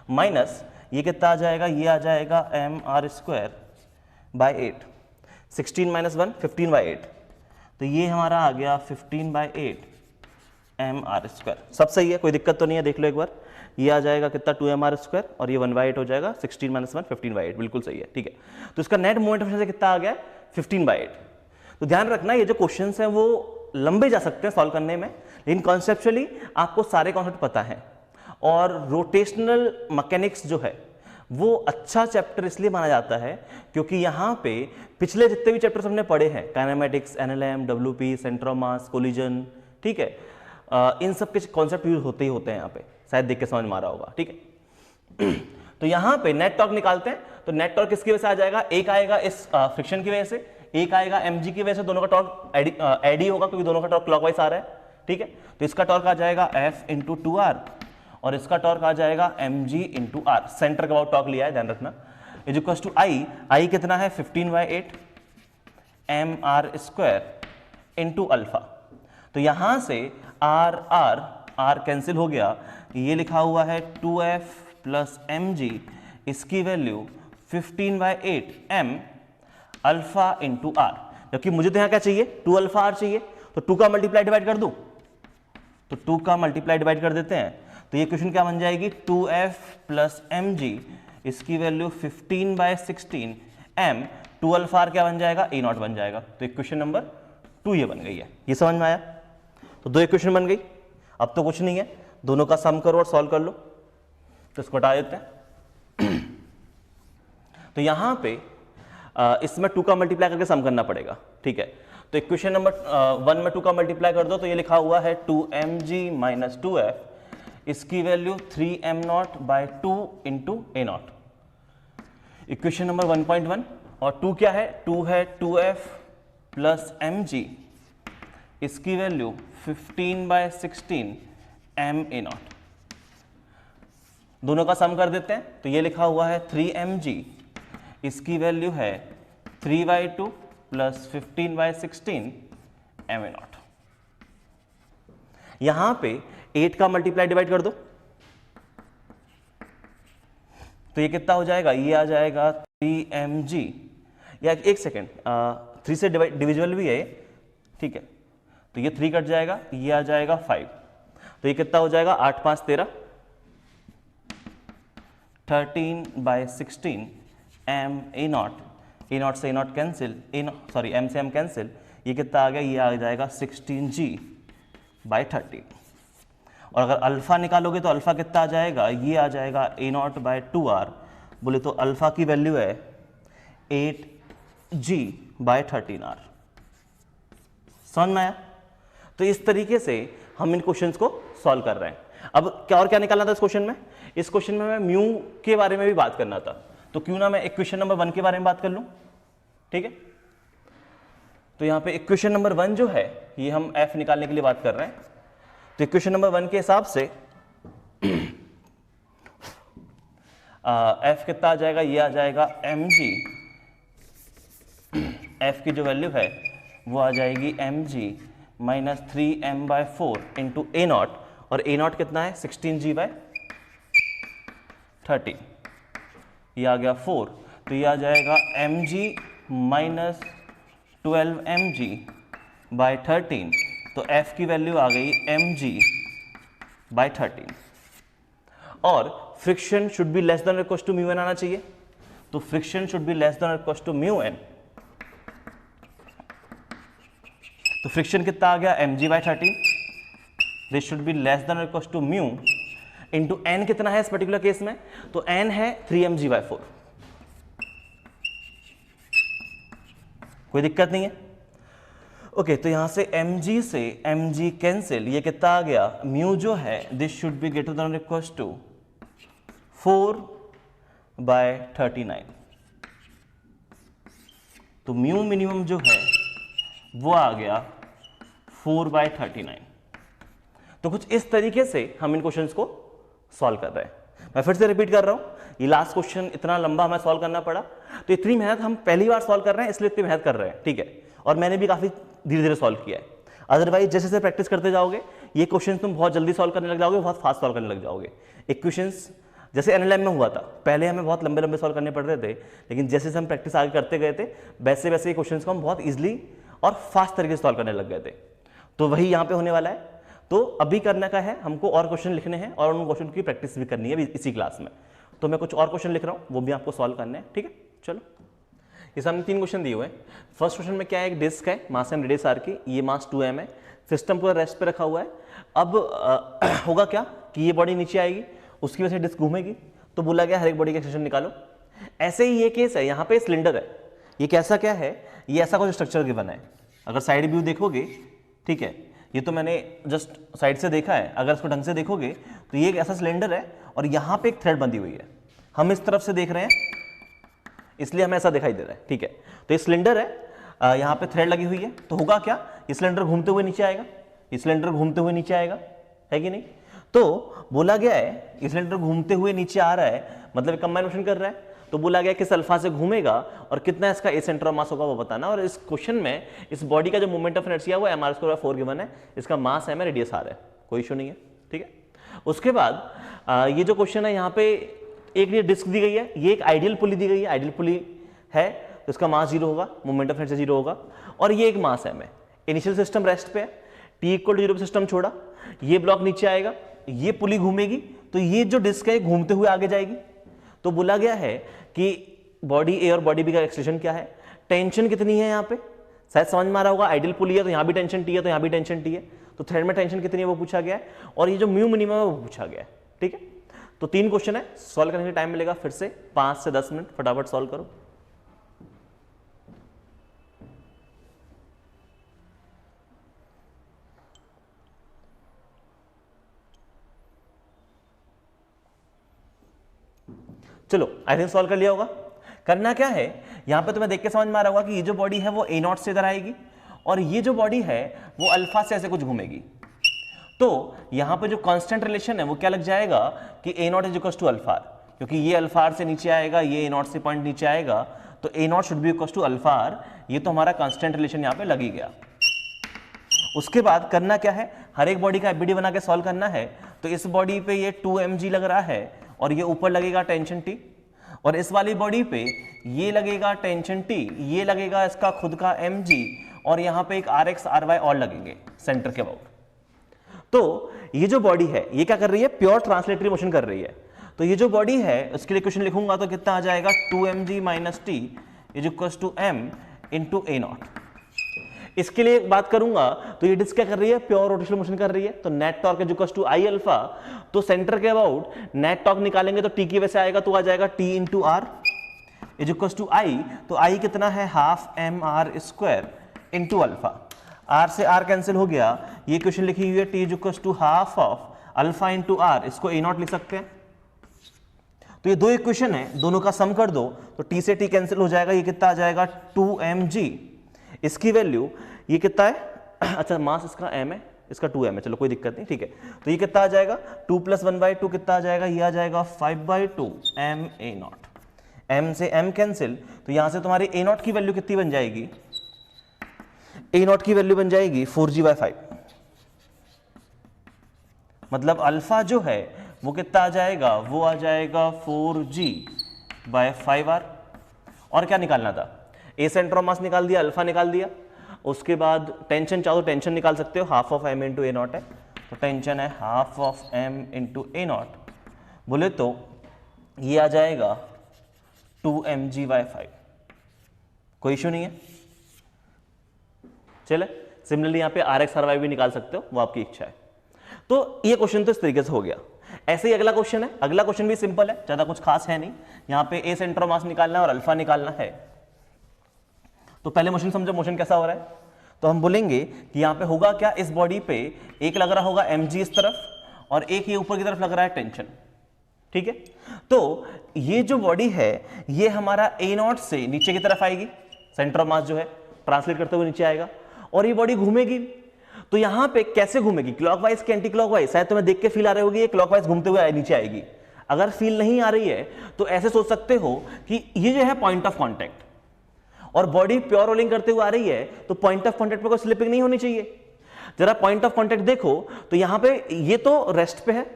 माइनस ये कितना आ जाएगा, ये आ जाएगा mr²/8, 16 - 1 15/8, तो ये हमारा आ गया 15/8 mr²। सब सही है, कोई दिक्कत तो नहीं है, देख लो एक बार, ये आ जाएगा कितना 2mr² और ये 1/8 हो जाएगा, 16 - 1 15/8, बिल्कुल सही है, ठीक है। तो इसका नेट मोमेंट ऑफ इनर्शिया कितना आ गया 15/8। तो ध्यान रखना ये जो क्वेश्चंस हैं वो लंबे जा सकते हैं सॉल्व करने में, लेकिन कॉन्सेप्चुअली आपको सारे कॉन्सेप्ट पता है। और रोटेशनल मैकेनिक्स जो है वो अच्छा चैप्टर इसलिए माना जाता है क्योंकि यहाँ पे पिछले जितने भी चैप्टर्स हमने पढ़े हैं, kinematics, NLM, WP, centre of mass, collision, ठीक है, इन सब के कॉन्सेप्ट यूज होते ही होते हैं यहाँ पे, शायद देख के समझ में आ रहा होगा, ठीक है। तो यहाँ पे नेट टॉर्क निकालते हैं, तो नेट टॉर्क किसकी वजह से आ जाएगा, एक आएगा इस फ्रिक्शन की वजह से, एक आएगा mg की वजह से, दोनों का टॉर्क एड ही होगा क्योंकि दोनों का टॉर्क क्लॉकवाइज आ रहा है, ठीक है। तो इसका टॉर्क आ जाएगा F × 2r और इसका टॉर्क आ जाएगा mg × r, सेंटर के अबाउट टॉर्क लिया है, ध्यान रखना, इज इक्वल्स टू I कितना है 15/8 mr² इंटू अल्फा। तो यहां से r कैंसिल हो गया, ये लिखा हुआ है 2f + mg, इसकी value 15/8 m alpha into r, जबकि मुझे तो यहां क्या चाहिए 2 अल्फा r चाहिए, तो 2 का मल्टीप्लाई डिवाइड कर दूं, तो 2 का मल्टीप्लाई डिवाइड कर देते हैं, तो ये क्वेश्चन क्या बन जाएगी 2f + mg, इसकी वैल्यू 15/16 m, 2 अल्फा r क्या बन जाएगा a0 बन जाएगा। तो इक्वेशन नंबर 2 ये बन गई है, ये समझ में आया। तो 2 इक्वेशन बन गई, अब तो कुछ नहीं है, दोनों का सम करो और सॉल्व कर लो, तो इसको हटा देते हैं। तो यहां पे इसमें 2 का मल्टीप्लाई करके सम करना पड़ेगा, ठीक है। तो इक्वेशन नंबर 1 में 2 का मल्टीप्लाई कर दो, तो ये लिखा हुआ है 2mg - 2f, इसकी value 3m0/2 into a0। Equation number 1.1, और 2 क्या है, 2 है 2f + mg, इसकी वैल्यू 15/16 m a0। दोनों का सम कर देते हैं, तो ये लिखा हुआ है 3mg, इसकी वैल्यू है 3/2 + 15/16 m a0। यहां पे 8 का मल्टीप्लाई डिवाइड कर दो, तो ये कितना हो जाएगा, ये आ जाएगा 3mg, या एक सेकेंड 3 से डिविजिबल भी है, ठीक है, तो ये 3 कट जाएगा, ये आ जाएगा 5, तो ये कितना हो जाएगा 8 × 5 = 13, 13/16 m a0, a0 से a0 कैंसिल, m से m कैंसिल, ये कितना आ गया, ये आ जाएगा 16g/13। और अगर अल्फा निकालोगे तो अल्फा कितना आ जाएगा, ये आ जाएगा a0/2r, बोले तो अल्फा की वैल्यू है 8g/13r। समझ में आया। तो इस तरीके से हम इन क्वेश्चंस को सॉल्व कर रहे हैं। अब क्या और क्या निकालना था इस क्वेश्चन में, इस क्वेश्चन में मैं म्यू के बारे में भी बात करना था, तो क्यों ना मैं इक्वेशन नंबर 1 के बारे में बात कर लूं, ठीक है। तो यहां पे इक्वेशन नंबर 1 जो है ये हम f निकालने के लिए बात कर रहे हैं। तो इक्वेशन नंबर 1 के हिसाब से f कितना आ जाएगा, ये आ जाएगा mg एफ की जो वैल्यू है वो आ जाएगी mg minus 3m/4 into A naught, और ए नॉट कितना है 16g/13, ये आ गया 4, तो ये आ जाएगा mg माइनस 12mg/13, तो f की वैल्यू आ गई mg/13। और friction should be less than equal to mu N आना चाहिए, तो friction should be less than equal to mu N, तो फ्रिक्शन कितना आ गया mg/13, this should be less than equal to mu into N कितना है इस पर्टिकुलर केस में, तो एन है 3mg/4, कोई दिक्कत नहीं है। ओके, तो यहां से mg से mg कैंसिल, ये कितना आ गया म्यू जो है this should be greater than equal to 4/39, तो म्यू मिनिमम जो है वो आ गया 4/39। तो कुछ इस तरीके से हम इन क्वेश्चंस को सॉल्व कर रहे हैं। मैं फिर से रिपीट कर रहा हूं, ये लास्ट क्वेश्चन इतना लंबा हमें सॉल्व करना पड़ा, तो इतनी मेहनत हम पहली बार सॉल्व कर रहे हैं, इसलिए इतनी मेहनत कर रहे हैं, ठीक है। और मैंने भी काफी धीरे धीरे सॉल्व किया है, अदरवाइज जैसे जैसे प्रैक्टिस करते जाओगे ये क्वेश्चन तुम बहुत जल्दी सॉल्व करने लग जाओगे, बहुत फास्ट सॉल्व करने लग जाओगे। इक्वेशंस जैसे एनएलएम में हुआ था, पहले हमें बहुत लंबे लंबे सॉल्व करने पड़ रहे थे, लेकिन जैसे जैसे हम प्रैक्टिस आगे करते गए थे वैसे वैसे क्वेश्चंस को हम बहुत इजीली और फास्ट तरीके से सॉल्व करने लग गए थे। तो वही यहाँ पे होने वाला है। तो अभी करना क्या है, हमको और क्वेश्चन लिखने हैं और उन क्वेश्चन की प्रैक्टिस भी करनी है इसी क्लास में। तो मैं कुछ और क्वेश्चन लिख रहा हूँ, वो भी आपको सॉल्व करने हैं, ठीक है। चलो, इस हमने 3 क्वेश्चन दिए हुए हैं। फर्स्ट क्वेश्चन में क्या है, एक डिस्क है मास एम रेडियस आर की, ये मास 2m है, सिस्टम पूरा रेस्ट पे रखा हुआ है। अब होगा क्या कि ये बॉडी नीचे आएगी, उसकी वजह से डिस्क घूमेगी, तो बोला गया हर एक बॉडी का एक्सटेंशन निकालो। ऐसे ही ये केस है, यहाँ पे सिलेंडर है, ये कैसा क्या है, ये ऐसा कुछ स्ट्रक्चर गिवन है। अगर साइड व्यू देखोगे, ठीक है, ये तो मैंने जस्ट साइड से देखा है, अगर इसको ढंग से देखोगे तो ये एक ऐसा सिलेंडर है और यहाँ पे एक थ्रेड बंधी हुई है, हम इस तरफ से देख रहे हैं इसलिए हमें ऐसा दिखाई दे रहा है, ठीक है। तो ये सिलेंडर है, यहाँ पे थ्रेड लगी हुई है, तो होगा क्या, ये सिलेंडर घूमते हुए नीचे आएगा, ये सिलेंडर घूमते हुए नीचे आएगा, है कि नहीं। तो बोला गया है ये सिलेंडर घूमते हुए नीचे आ रहा है, मतलब कंबाइन मोशन कर रहा है, तो बोला गया किस अल्फा से घूमेगा और कितना इसका ए सेंटर ऑफ मास होगा वो बताना। और इस क्वेश्चन में इस बॉडी का जो मोमेंट ऑफ इनर्शिया वो mr² 4 गिवन है, इसका मास m है, रेडियस r है, कोई इशू नहीं है, ठीक है। उसके बाद ये जो क्वेश्चन है, यहाँ पे एक ये डिस्क दी गई है, ये एक आइडियल पुली दी गई है, आइडियल पुली है तो इसका मास 0 होगा, मोमेंट ऑफ इनर्शिया 0 होगा, और ये एक मास m है। इनिशियल सिस्टम रेस्ट पे है, t = 0 पे सिस्टम छोड़ा, ये ब्लॉक नीचे आएगा, ये पुली घूमेगी, तो ये जो डिस्क है घूमते हुए आगे जाएगी। तो बोला गया है कि बॉडी ए और बॉडी बी का एक्सटेंशन क्या है, टेंशन कितनी है, यहाँ पे शायद समझ में आ रहा होगा, आइडियल पुली है तो यहाँ भी टेंशन टी है, तो यहाँ भी टेंशन टी है, तो थ्रेड में टेंशन कितनी है वो पूछा गया है, और ये जो म्यू मिनिमम है वो पूछा गया है, ठीक है। तो 3 क्वेश्चन है, सॉल्व करने के टाइम मिलेगा फिर से 5 से 10 मिनट, फटाफट सॉल्व करो। चलो, आई थिंक सॉल्व कर लिया होगा। करना क्या है, यहां पे तुम्हें देख के समझ में आ रहा होगा कि ये जो बॉडी है वो ए नॉट से इधर आएगी और ये जो बॉडी है वो अल्फा से ऐसे कुछ घूमेगी। तो यहां पे जो कांस्टेंट रिलेशन है वो क्या लग जाएगा कि A naught is equal to alpha, क्योंकि ये अल्फा से नीचे आएगा, ये ए नॉट से पॉइंट नीचे आएगा, तो A naught should be equal to alpha, ये तो हमारा कांस्टेंट रिलेशन यहाँ पे लग ही गया। उसके बाद करना क्या है, हर एक बॉडी का एफबीडी बना के सॉल्व करना है। तो इस बॉडी पे ये 2mg लग रहा है और ये ऊपर लगेगा टेंशन टी, और इस वाली बॉडी पे ये लगेगा टेंशन टी, ये लगेगा इसका खुद का mg, और यहाँ पे एक rx ry और लगेंगे सेंटर के अबाउट। तो ये जो बॉडी है ये क्या कर रही है, प्योर ट्रांसलेटरी मोशन कर रही है। तो ये जो बॉडी है उसके लिए क्वेश्चन लिखूंगा तो कितना आ जाएगा, 2mg - t is equal to m into A naught. इसके लिए बात करूंगा तो ये डिस्क क्या कर रही है, प्योर रोटेशनल मोशन कर रही है, तो net torque is equal to I alpha, तो सेंटर के अबाउट नेट टॉर्क निकालेंगे तो टी की वजह से आएगा, तो आ जाएगा T into R is equal to I, तो आई कितना है, half mr² into alpha, R से आर कैंसिल हो गया, ये क्वेश्चन लिखी हुई है T is equal to half of alpha into R, इसको ए नॉट लिख सकते हैं। तो ये 2 इक्वेशन है, दोनों का सम कर दो तो टी से टी कैंसिल हो जाएगा, ये कितना आ जाएगा 2mg, इसकी वैल्यू ये कितना है, अच्छा मास इसका m है, इसका 2m है, चलो कोई दिक्कत नहीं, ठीक है। तो ये कितना आ जाएगा, 2 + 1/2 कितना आ जाएगा, ये आ जाएगा 5/2 m a नॉट, m से m कैंसिल, तो यहां से तुम्हारी a नॉट की वैल्यू कितनी बन जाएगी, ए नॉट की वैल्यू बन जाएगी 4g/5, मतलब अल्फा जो है वो कितना आ जाएगा, वो आ जाएगा 4g/5r। और क्या निकालना था, ए सेंटर ऑफ मास निकाल दिया, अल्फा निकाल दिया, उसके बाद टेंशन चाहो तो टेंशन निकाल सकते हो, half of m into A not है, तो टेंशन है half of m into A naught, बोले तो ये आ जाएगा 2mg/5। कोई इशू नहीं है। चले सिमिलरली यहां पे आर एक्स आर वाई भी निकाल सकते हो, वो आपकी इच्छा है। तो ये क्वेश्चन तो इस तरीके से हो गया। ऐसे ही अगला क्वेश्चन है, अगला क्वेश्चन भी सिंपल है, ज्यादा कुछ खास है नहीं। यहां पे ए सेंटर ऑफ मास निकालना है और अल्फा निकालना है। तो पहले मोशन समझो, मोशन कैसा हो रहा है। तो हम बोलेंगे कि यहां पे होगा क्या, इस बॉडी पे एक लग रहा होगा mg इस तरफ और एक ये ऊपर की तरफ लग रहा है टेंशन, ठीक है। तो ये जो बॉडी है ये हमारा ए नॉट से नीचे की तरफ आएगी, सेंटर ऑफ मास जो है ट्रांसलेट करते हुए नीचे आएगा, और ये बॉडी घूमेगी। तो यहां पे कैसे घूमेगी, क्लॉकवाइज के एंटी क्लॉकवाइज, शायद तुम्हें देख के फील आ रही होगी ये क्लॉकवाइज घूमते हुए नीचे आएगी। अगर फील नहीं आ रही है तो ऐसे सोच सकते हो कि ये जो है पॉइंट ऑफ कॉन्टैक्ट, और बॉडी प्योर रोलिंग करते हुए आ रही है तो पॉइंट ऑफ कॉन्टैक्ट पे कोई स्लिपिंग नहीं होनी चाहिए। जरा पॉइंट ऑफ कॉन्टैक्ट देखो तो यहां पे ये तो रेस्ट पे है,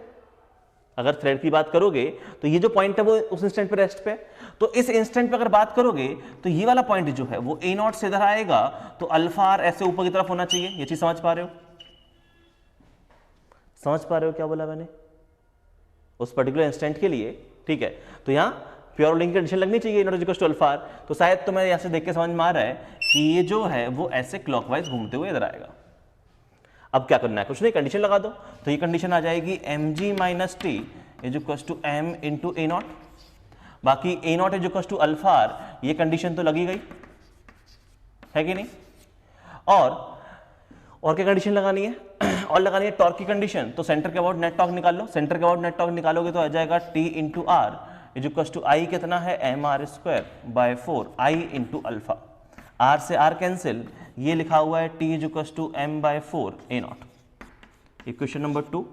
अगर थ्रेड की बात करोगे तो ये जो पॉइंट है वो उस इंस्टेंट पे रेस्ट पे है। तो इस इंस्टेंट पे अगर बात करोगे तो ये वाला पॉइंट जो है वो ए नॉट से इधर आएगा, तो अल्फा आर ऐसे ऊपर की तरफ होना चाहिए। ये चीज समझ पा रहे हो, समझ पा रहे हो क्या बोला मैंने उस पर्टिकुलर इंस्टेंट के लिए, ठीक है। तो यहां प्योर रोलिंग की कंडीशन लगनी चाहिए, naught equal to alpha R. तो शायद तुम्हें यहां से देख के समझ में आ रहा है कि ये जो है वो ऐसे क्लॉकवाइज घूमते हुए इधर आएगा। अब क्या करना है, कुछ नहीं, कंडीशन लगा दो। तो ये कंडीशन आ जाएगी mg minus T is equal to m into A naught, बाकी A naught is equal to alpha R, ये कंडीशन तो लगी गई है कि नहीं। और क्या कंडीशन लगानी है, और लगानी है टॉर्क की कंडीशन। तो सेंटर के अबाउट नेट टॉर्क निकाल लो, सेंटर के अबाउट नेट टॉर्क निकालोगे तो आ जाएगा t into R is equal to I कितना है mr²/4 i into alpha, R से आर कैंसिल, ये लिखा हुआ है t is equal to m/4 A naught. Equation number 2,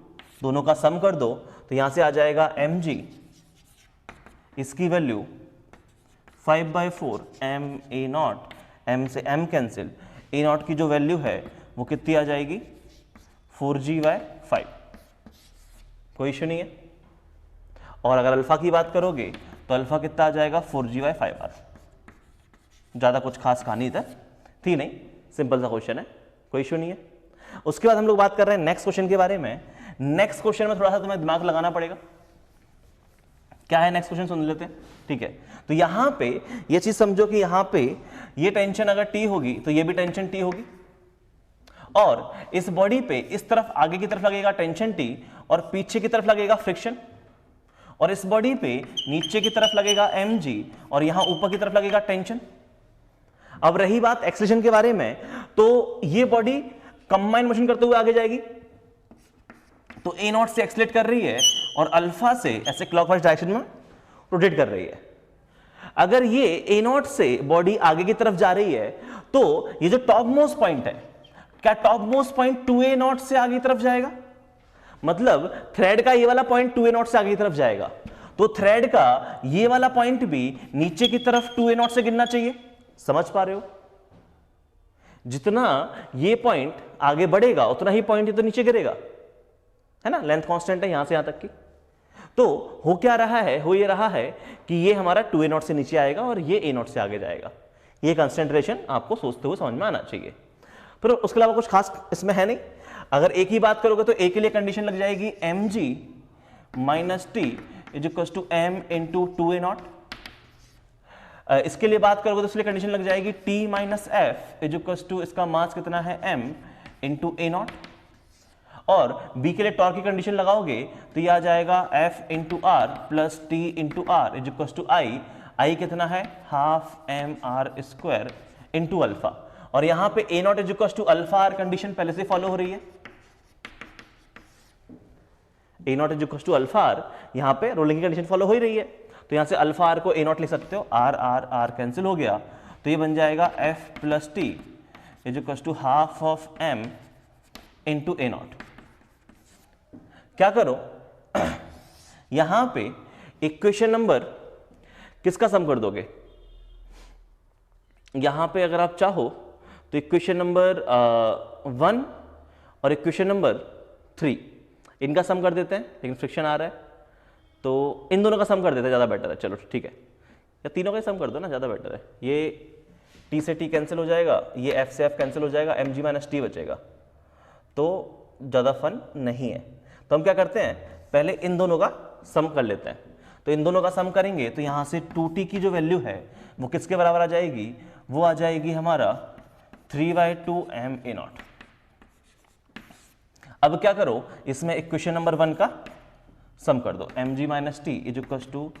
दोनों का सम कर दो तो यहां से आ जाएगा mg, इसकी value 5/4 m A not, m से m कैंसिल, ए नॉट की जो वैल्यू है वो कितनी आ जाएगी 4g/5। कोई इशू नहीं है। और अगर अल्फा की बात करोगे तो अल्फा कितना आ जाएगा 4g/5r। ज्यादा कुछ खास कहानी इधर थी नहीं, सिंपल सा क्वेश्चन है, कोई इशू नहीं है। उसके बाद हम लोग बात कर रहे हैं नेक्स्ट क्वेश्चन के बारे में। नेक्स्ट क्वेश्चन में थोड़ा सा तुम्हें दिमाग लगाना पड़ेगा। क्या है नेक्स्ट क्वेश्चन, सुन लेते हैं, ठीक है। तो यहां पे ये चीज समझो कि यहां पे ये टेंशन अगर टी होगी तो ये भी टेंशन टी होगी, और इस बॉडी पे इस तरफ आगे की तरफ लगेगा टेंशन टी और पीछे की तरफ लगेगा फ्रिक्शन, और इस बॉडी पे नीचे की तरफ लगेगा mg और यहां ऊपर की तरफ लगेगा टेंशन। अब रही बात एक्सेलरेशन के बारे में, तो ये बॉडी कंबाइन मोशन करते हुए आगे जाएगी, तो ए नॉट से एक्सेलरेट कर रही है और अल्फा से ऐसे क्लॉकवाइज डायरेक्शन में रोटेट कर रही है। अगर ये ए नॉट से बॉडी आगे की तरफ जा रही है तो ये जो टॉप मोस्ट पॉइंट है, क्या top most point 2a not से आगे की तरफ जाएगा, मतलब थ्रेड का ये वाला पॉइंट 2a नॉट से आगे की तरफ जाएगा, तो थ्रेड का ये वाला पॉइंट भी नीचे की तरफ 2a नॉट से गिरना चाहिए। समझ पा रहे हो, जितना ये पॉइंट आगे बढ़ेगा उतना ही पॉइंट ये तो नीचे गिरेगा, है ना, लेंथ कांस्टेंट है यहां से यहां तक की। तो हो क्या रहा है, हो ये रहा है कि ये हमारा 2a नॉट से नीचे आएगा और ये a नॉट से आगे जाएगा। ये कंसंट्रेशन आपको सोचते हुए समझ में आना चाहिए, पर उसके अलावा कुछ खास इसमें है नहीं। अगर एक ही बात करोगे तो एक के लिए कंडीशन लग जाएगी mg minus T is equal to m into 2a naught. इसके लिए बात करोगे तो इसलिए कंडीशन लग जाएगी t minus F is equal to इसका मास कितना है m इंटू a नॉट, और b के लिए टॉर्क की कंडीशन लगाओगे तो ये आ जाएगा f into R plus T into R is equal to I कितना है हाफ mr² इंटू अल्फा, और यहां पे a naught is equal to alpha R condition पहले से फॉलो हो रही है। a naught is equal to alpha R, यहां पे रोलिंग की कंडीशन फॉलो हो ही रही है, तो यहां से अल्फा आर को a नॉट लिख सकते हो, आर आर आर कैंसिल हो गया, तो ये बन जाएगा f plus T is equal to half of m into a naught. क्या करो यहां पे इक्वेशन नंबर किसका सम कर दोगे, यहां पे अगर आप चाहो तो इक्वेशन नंबर 1 और इक्वेशन नंबर 3 इनका सम कर देते हैं, लेकिन फ्रिक्शन आ रहा है तो इन दोनों का सम कर देते हैं, ज़्यादा बेटर है। चलो ठीक है, या तीनों का ही सम कर दो ना, ज़्यादा बेटर है। ये t से t कैंसिल हो जाएगा, ये f से f कैंसिल हो जाएगा, mg माइनस टी बचेगा, तो ज़्यादा फन नहीं है। तो हम क्या करते हैं, पहले इन दोनों का सम कर लेते हैं। तो इन दोनों का सम करेंगे तो यहाँ से 2t की जो वैल्यू है वो किसके बराबर आ जाएगी, वो आ जाएगी हमारा 3/2 ma0। अब क्या करो, इसमें इक्वेशन नंबर 1 का सम कर दो, mg minus T is equal to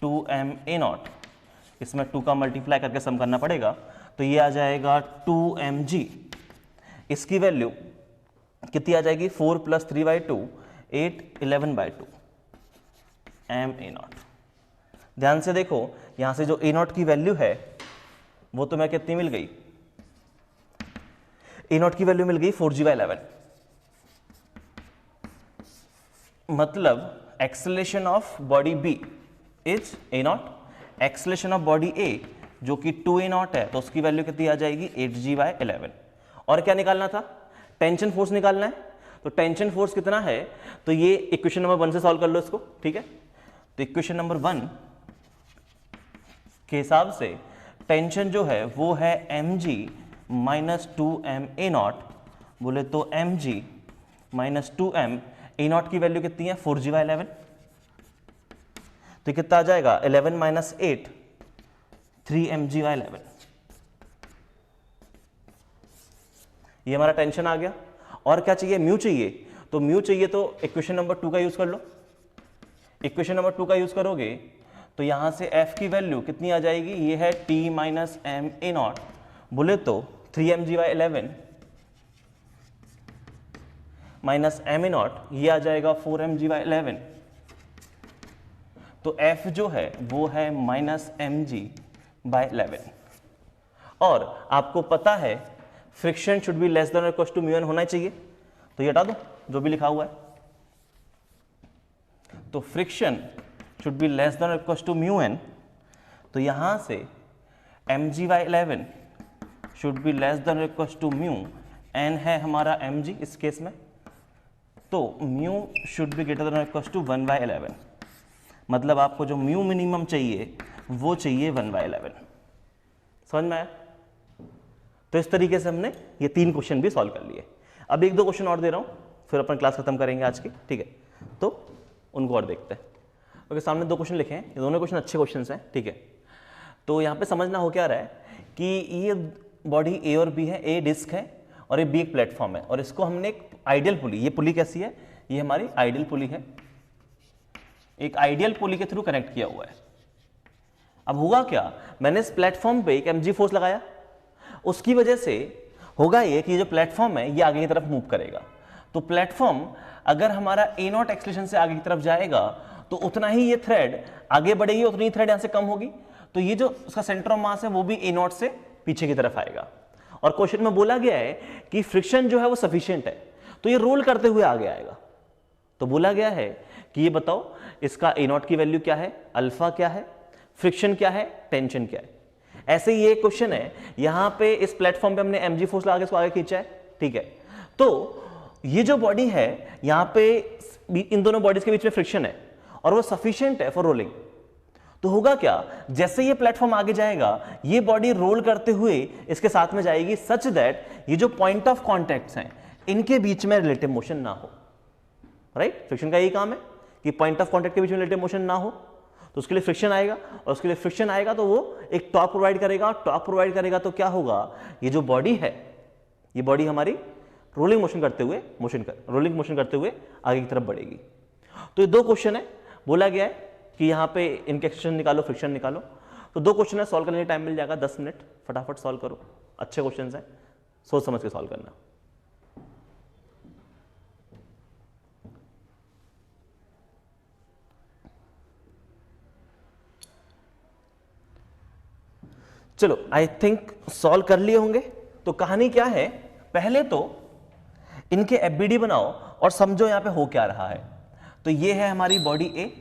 2ma0। इसमें 2 का मल्टीप्लाई करके सम करना पड़ेगा, तो ये आ जाएगा 2mg। इसकी वैल्यू कितनी आ जाएगी, 4 + 3/2 8 11/2 ma0। ध्यान से देखो, यहां से जो a0 की वैल्यू है वो तो मैं कितनी मिल गई, a0 की वैल्यू मिल गई 4g/11। मतलब acceleration of body B is a0, acceleration of body A जो कि 2a0 है, तो उसकी वैल्यू कितनी आ जाएगी 8g/11। और क्या निकालना था, टेंशन फोर्स निकालना है। तो टेंशन फोर्स कितना है, तो ये इक्वेशन नंबर 1 से सॉल्व कर लो इसको, ठीक है। तो इक्वेशन नंबर 1 के हिसाब से टेंशन जो है वो है mg माइनस 2ma0, बोले तो mg माइनस 2m, a0 की वैल्यू कितनी है 4g/11, तो कितना आ जाएगा 11 माइनस 8 3mg/11। ये हमारा टेंशन आ गया। और क्या चाहिए, म्यू चाहिए। तो म्यू चाहिए तो इक्वेशन नंबर 2 का यूज कर लो। इक्वेशन नंबर 2 का यूज करोगे तो यहां से f की वैल्यू कितनी आ जाएगी, ये है t माइनस ma0, बोले तो 3mg/11 माइनस ma0, ये आ जाएगा 4mg/11। तो f जो है वो है माइनस mg/11। और आपको पता है friction should be less than और इक्वल टू μn होना चाहिए, तो ये हटा दो जो भी लिखा हुआ है। तो friction should be less than और इक्वल टू μn, तो यहां से mg/11 should be less than और इक्वल टू μ, n है हमारा mg इस केस में, तो μ शुड बी ग्रेटर देन और इक्वल टू 1/11। मतलब आपको जो म्यू मिनिमम चाहिए वो चाहिए 1/11। समझ में आया? तो इस तरीके से हमने ये 3 क्वेश्चन भी सॉल्व कर लिए। अब 1-2 क्वेश्चन और दे रहा हूँ, फिर अपन क्लास खत्म करेंगे आज की, ठीक है। तो उनको और देखते हैं। ओके, सामने 2 क्वेश्चन लिखे हैं, ये दोनों क्वेश्चन अच्छे क्वेश्चन हैं, ठीक है। तो यहाँ पे समझना हो क्या रहा है कि ये बॉडी ए और बी है, ए डिस्क है और ये बी एक प्लेटफॉर्म है, और इसको हमने एक आइडियल पुली, ये पुली कैसी है, ये हमारी आइडियल पुली है, एक आइडियल पुली के थ्रू कनेक्ट किया हुआ है। अब होगा क्या, मैंने इस प्लेटफॉर्म पे एक mg फोर्स लगाया, उसकी वजह से होगा ये कि ये जो प्लेटफॉर्म है ये आगे की तरफ मूव करेगा। तो प्लेटफॉर्म अगर हमारा a0 एक्सेलरेशन से आगे की तरफ जाएगा तो उतना ही ये थ्रेड आगे बढ़ेगी, उतनी ही थ्रेड यहां से कम होगी, तो ये जो उसका सेंटर ऑफ मास है वो भी a0 से पीछे की तरफ आएगा। और क्वेश्चन में बोला गया है कि फ्रिक्शन जो है वो सफिशिएंट है, तो ये रोल करते हुए आगे आएगा। तो बोला गया है कि ये बताओ इसका a0 की वैल्यू क्या है, अल्फा क्या है, फ्रिक्शन क्या है, टेंशन क्या है। ऐसे ही ये क्वेश्चन है, यहां पे इस प्लेटफॉर्म पे हमने mg फोर्स लगा के इसको आगे खींचा है, ठीक है। तो ये जो बॉडी है यहां पे इन दोनों बॉडीज के बीच में फ्रिक्शन है और वो सफिशिएंट है फॉर रोलिंग। तो होगा क्या, जैसे ये प्लेटफॉर्म आगे जाएगा ये बॉडी रोल करते हुए इसके साथ में जाएगी, सच दैट ये जो पॉइंट ऑफ कॉन्टैक्ट्स हैं इनके बीच में रिलेटिव मोशन ना हो। राइट, फ्रिक्शन का यही काम है कि पॉइंट ऑफ कॉन्टैक्ट के बीच में रिलेटिव मोशन ना हो, तो उसके लिए फ्रिक्शन आएगा, और उसके लिए फ्रिक्शन आएगा तो वो एक टॉर्क प्रोवाइड करेगा, टॉर्क प्रोवाइड करेगा तो क्या होगा, ये जो बॉडी है ये बॉडी हमारी रोलिंग मोशन करते हुए रोलिंग मोशन करते हुए आगे की तरफ बढ़ेगी। तो ये 2 क्वेश्चन है, बोला गया है कि यहाँ पे इनके एक्सटेंशन निकालो, फ्रिक्शन निकालो। तो 2 क्वेश्चन है, सॉल्व करने का टाइम मिल जाएगा 10 मिनट, फटाफट सॉल्व करो, अच्छे क्वेश्चन हैं, सोच समझ के सॉल्व करना। चलो, आई थिंक सॉल्व कर लिए होंगे। तो कहानी क्या है, पहले तो इनके एफबीडी बनाओ और समझो यहां पे हो क्या रहा है। तो ये है हमारी बॉडी ए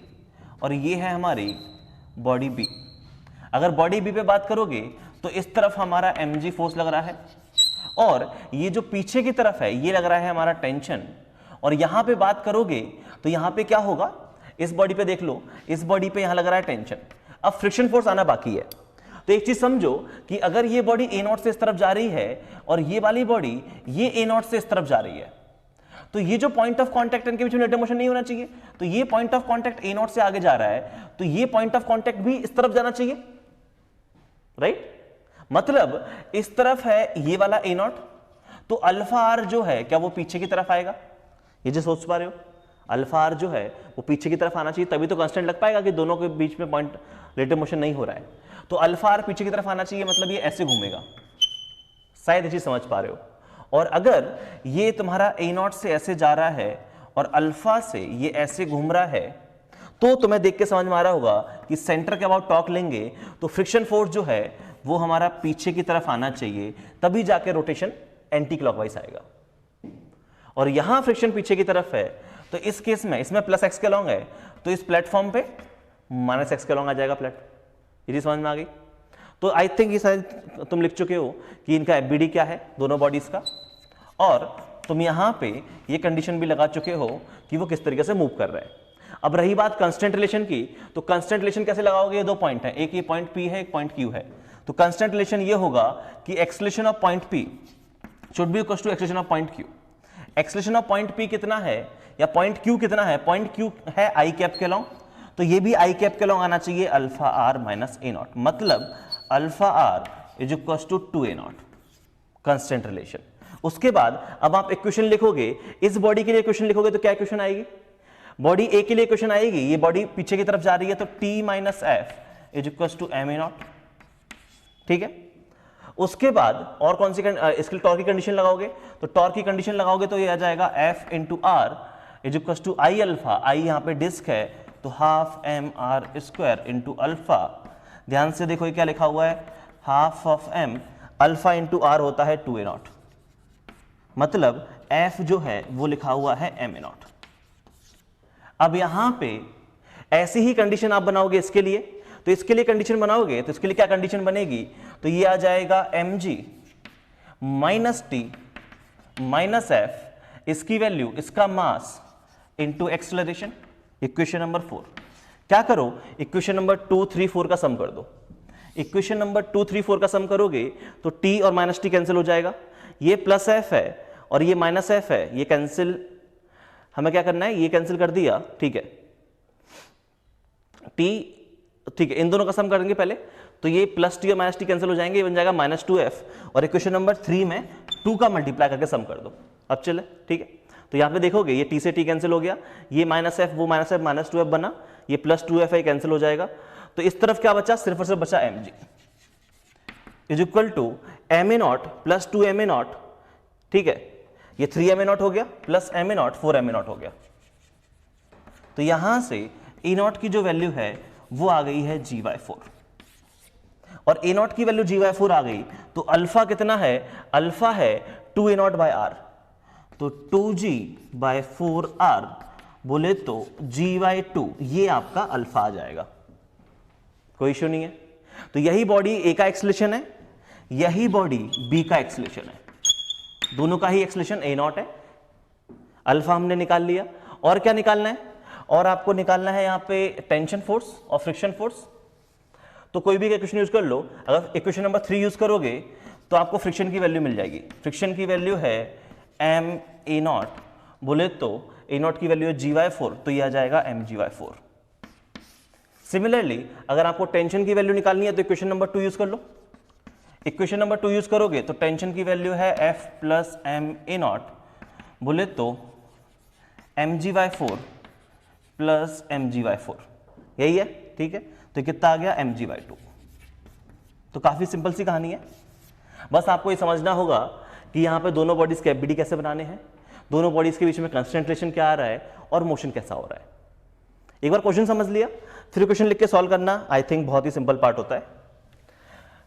और ये है हमारी बॉडी बी। अगर बॉडी बी पे बात करोगे तो इस तरफ हमारा mg फोर्स लग रहा है और ये जो पीछे की तरफ है ये लग रहा है हमारा टेंशन, और यहां पे बात करोगे तो यहां पे क्या होगा, इस बॉडी पे देख लो, इस बॉडी पे यहां लग रहा है टेंशन, अब फ्रिक्शन फोर्स आना बाकी है। तो एक चीज समझो कि अगर ये बॉडी ए नॉट से इस तरफ जा रही है और ये वाली बॉडी ये ए नॉट से इस तरफ जा रही है, तो ये जो पॉइंट ऑफ कांटेक्ट इनके बीच में नेट मोशन नहीं होना चाहिए। तो ये point of contact A not से आगे जा रहा है, तो ये पॉइंट ऑफ कांटेक्ट भी इस तरफ जाना चाहिए, राइट? मतलब इस तरफ है ये वाला ए नॉट, तो अल्फा आर जो है क्या वो पीछे की तरफ आएगा? ये जो सोच पा रहे हो, अल्फा आर जो है वो पीछे की तरफ आना चाहिए, तभी तो कांस्टेंट लग पाएगा कि दोनों के बीच में पॉइंट रिलेटिव मोशन नहीं हो रहा है। तो अल्फा आर पीछे की तरफ आना चाहिए, मतलब ये ऐसे घूमेगा, शायद ये चीज समझ पा रहे हो। और अगर ये तुम्हारा ए नॉट से ऐसे जा रहा है और अल्फा से ये ऐसे घूम रहा है, तो तुम्हें देख के समझ में आ रहा होगा कि सेंटर के अबाउट टॉक लेंगे तो फ्रिक्शन फोर्स जो है वो हमारा पीछे की तरफ आना चाहिए, तभी जाके रोटेशन एंटी क्लॉकवाइज आएगा। और यहां फ्रिक्शन पीछे की तरफ है, तो इस केस में इसमें प्लस एक्स के लॉन्ग है, तो इस प्लेटफॉर्म पे माइनस एक्स के लॉन्ग आ जाएगा प्लेट। ये समझ में आ गई? तो आई थिंक ये शायद तुम लिख चुके हो कि इनका एफबीडी क्या है दोनों बॉडीज का, और तुम यहां पे ये कंडीशन भी लगा चुके हो कि वो किस तरीके से मूव कर रहे हैं। अब रही बात कांस्टेंट रिलेशन की, तो कांस्टेंट रिलेशन कैसे लगाओगे? ये दो पॉइंट है, एक ये पॉइंट पी है, एक पॉइंट क्यू है। तो कांस्टेंट रिलेशन ये होगा कि acceleration of point P should be equal to acceleration of point Q. Acceleration of point P कितना है या पॉइंट क्यू कितना है? पॉइंट क्यू है आई कैप के लॉन्ग, तो ये भी आई कैप के लॉन्ग आना चाहिए alpha R minus A naught, मतलब alpha R is equal to 2 A naught, constant relation. उसके बाद अब आप इक्वेशन लिखोगे, इस बॉडी के लिए इक्वेशन लिखोगे तो क्या इक्वेशन आएगी? बॉडी ए के लिए इक्वेशन आएगी, ये बॉडी पीछे की तरफ जा रही है, तो T minus F is equal to M A naught, ठीक है। उसके बाद और कौन सी इसके टॉर्क की कंडीशन लगाओगे? तो टॉर्क की कंडीशन लगाओगे तो ये आ जाएगा F into R is equal to I alpha, I यहाँ पे डिस्क है तो half M R square into alpha. ध्यान से देखो ये क्या लिखा हुआ है, half of M, alpha into R होता है 2 ए नॉट, मतलब एफ जो है वो लिखा हुआ है एम ए नॉट। अब यहां पे ऐसी ही कंडीशन आप बनाओगे इसके लिए, तो इसके लिए कंडीशन बनाओगे तो इसके लिए क्या कंडीशन बनेगी? तो ये आ जाएगा M G minus T minus F, इसकी वैल्यू इसका mass into acceleration, equation number 4। क्या करो, इक्वेशन नंबर 2, 3, 4 का सम कर दो। इक्वेशन नंबर 2, 3, 4 का सम करोगे तो टी और माइनस टी कैंसिल हो जाएगा, ये प्लस एफ है और ये माइनस एफ है, ये कैंसिल, हमें क्या करना है, ये कैंसिल कर दिया, ठीक है। टी, ठीक है, इन दोनों का सम करेंगे पहले, तो ये प्लस टी और माइनस टी कैंसिल हो जाएंगे, ये बन जाएगा माइनस 2f, और इक्वेशन नंबर 3 में 2 का मल्टीप्लाई करके सम कर दो। अब चले, ठीक है। तो यहाँ पे देखोगे ये टी से टी कैंसिल हो गया, ये माइनस एफ वो माइनस एफ माइनस 2f बना, ये प्लस 2f है कैंसिल हो जाएगा, तो इस तरफ क्या बचा, सिर्फ और सिर्फ बचा M G is equal to M A naught plus 2 M A naught, ठीक है। ये 3 एम ए नॉट हो गया plus M A naught 4 M A naught हो गया। तो यहां से ए नॉट की जो वैल्यू है वो आ गई है GY4, और ए नॉट की वैल्यू GY4 आ गई, तो अल्फा कितना है, अल्फा है 2 ए नॉट बाय आर, तो 2G/4R बोले तो GY2, ये आपका अल्फा आ जाएगा, कोई इश्यू नहीं है। तो यही बॉडी ए का एक्सेलरेशन है, यही बॉडी बी का एक्सेलरेशन है, दोनों का ही एक्सेलरेशन ए नॉट है। अल्फा हमने निकाल लिया, और क्या निकालना है, और आपको निकालना है यहाँ पे टेंशन फोर्स और फ्रिक्शन फोर्स। तो कोई भी इक्वेशन यूज कर लो, अगर इक्वेशन नंबर 3 यूज करोगे तो आपको फ्रिक्शन की वैल्यू मिल जाएगी। फ्रिक्शन की वैल्यू है एम ए नॉट, बोले तो ए नॉट की वैल्यू है GY4, तो ये आ जाएगा mGY4। सिमिलरली अगर आपको टेंशन की वैल्यू निकालनी है तो इक्वेशन नंबर 2 यूज कर लो। इक्वेशन नंबर 2 यूज करोगे तो टेंशन की वैल्यू है F plus M A naught, बोले तो mGY4 प्लस mGY4, यही है, ठीक है। तो कितना आ गया mGY2। तो काफी सिंपल सी कहानी है, बस आपको ये समझना होगा कि यहाँ पे दोनों बॉडीज के एफबीडी कैसे बनाने हैं, दोनों बॉडीज के बीच में कंसंट्रेशन क्या आ रहा है और मोशन कैसा हो रहा है। एक बार क्वेश्चन समझ लिया, फिर क्वेश्चन लिख के सॉल्व करना, आई थिंक बहुत ही सिंपल पार्ट होता है।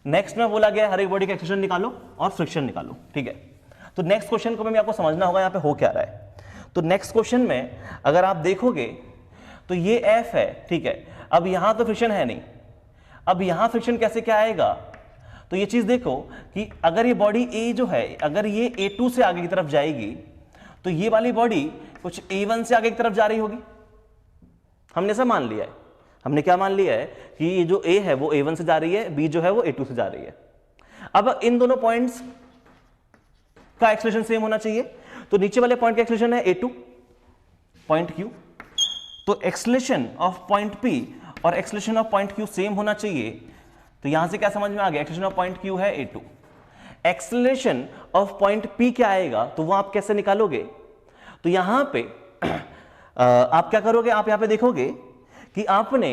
नेक्स्ट में बोला गया हर एक बॉडी का एक्सेलरेशन निकालो और फ्रिक्शन निकालो, ठीक है। तो नेक्स्ट क्वेश्चन को में आपको समझना होगा यहाँ पे हो क्या रहा है। तो नेक्स्ट क्वेश्चन में अगर आप देखोगे तो ये एफ है, ठीक है। अब यहां तो फ्रिक्शन है नहीं, अब यहां फ्रिक्शन कैसे क्या आएगा, तो ये चीज देखो कि अगर ये बॉडी ए जो है, अगर ये A2 से आगे की तरफ जाएगी तो ये वाली बॉडी कुछ A1 से आगे की तरफ जा रही होगी। हमने ऐसा मान लिया है, हमने क्या मान लिया है कि ये जो A है वो A1 से जा रही है, B जो है वो A2 से जा रही है। अब इन दोनों पॉइंट्स का एक्सेलरेशन सेम होना चाहिए, तो नीचे वाले पॉइंट का एक्सेलरेशन है A2 पॉइंट Q, तो एक्सेलरेशन ऑफ पॉइंट P और acceleration of point Q same होना चाहिए। तो यहां से क्या समझ में आ गया, एक्सेलरेशन ऑफ पॉइंट Q है A2, acceleration of point P क्या आएगा, तो वो आप कैसे निकालोगे, तो यहां पे आप क्या करोगे, आप यहां पे देखोगे कि आपने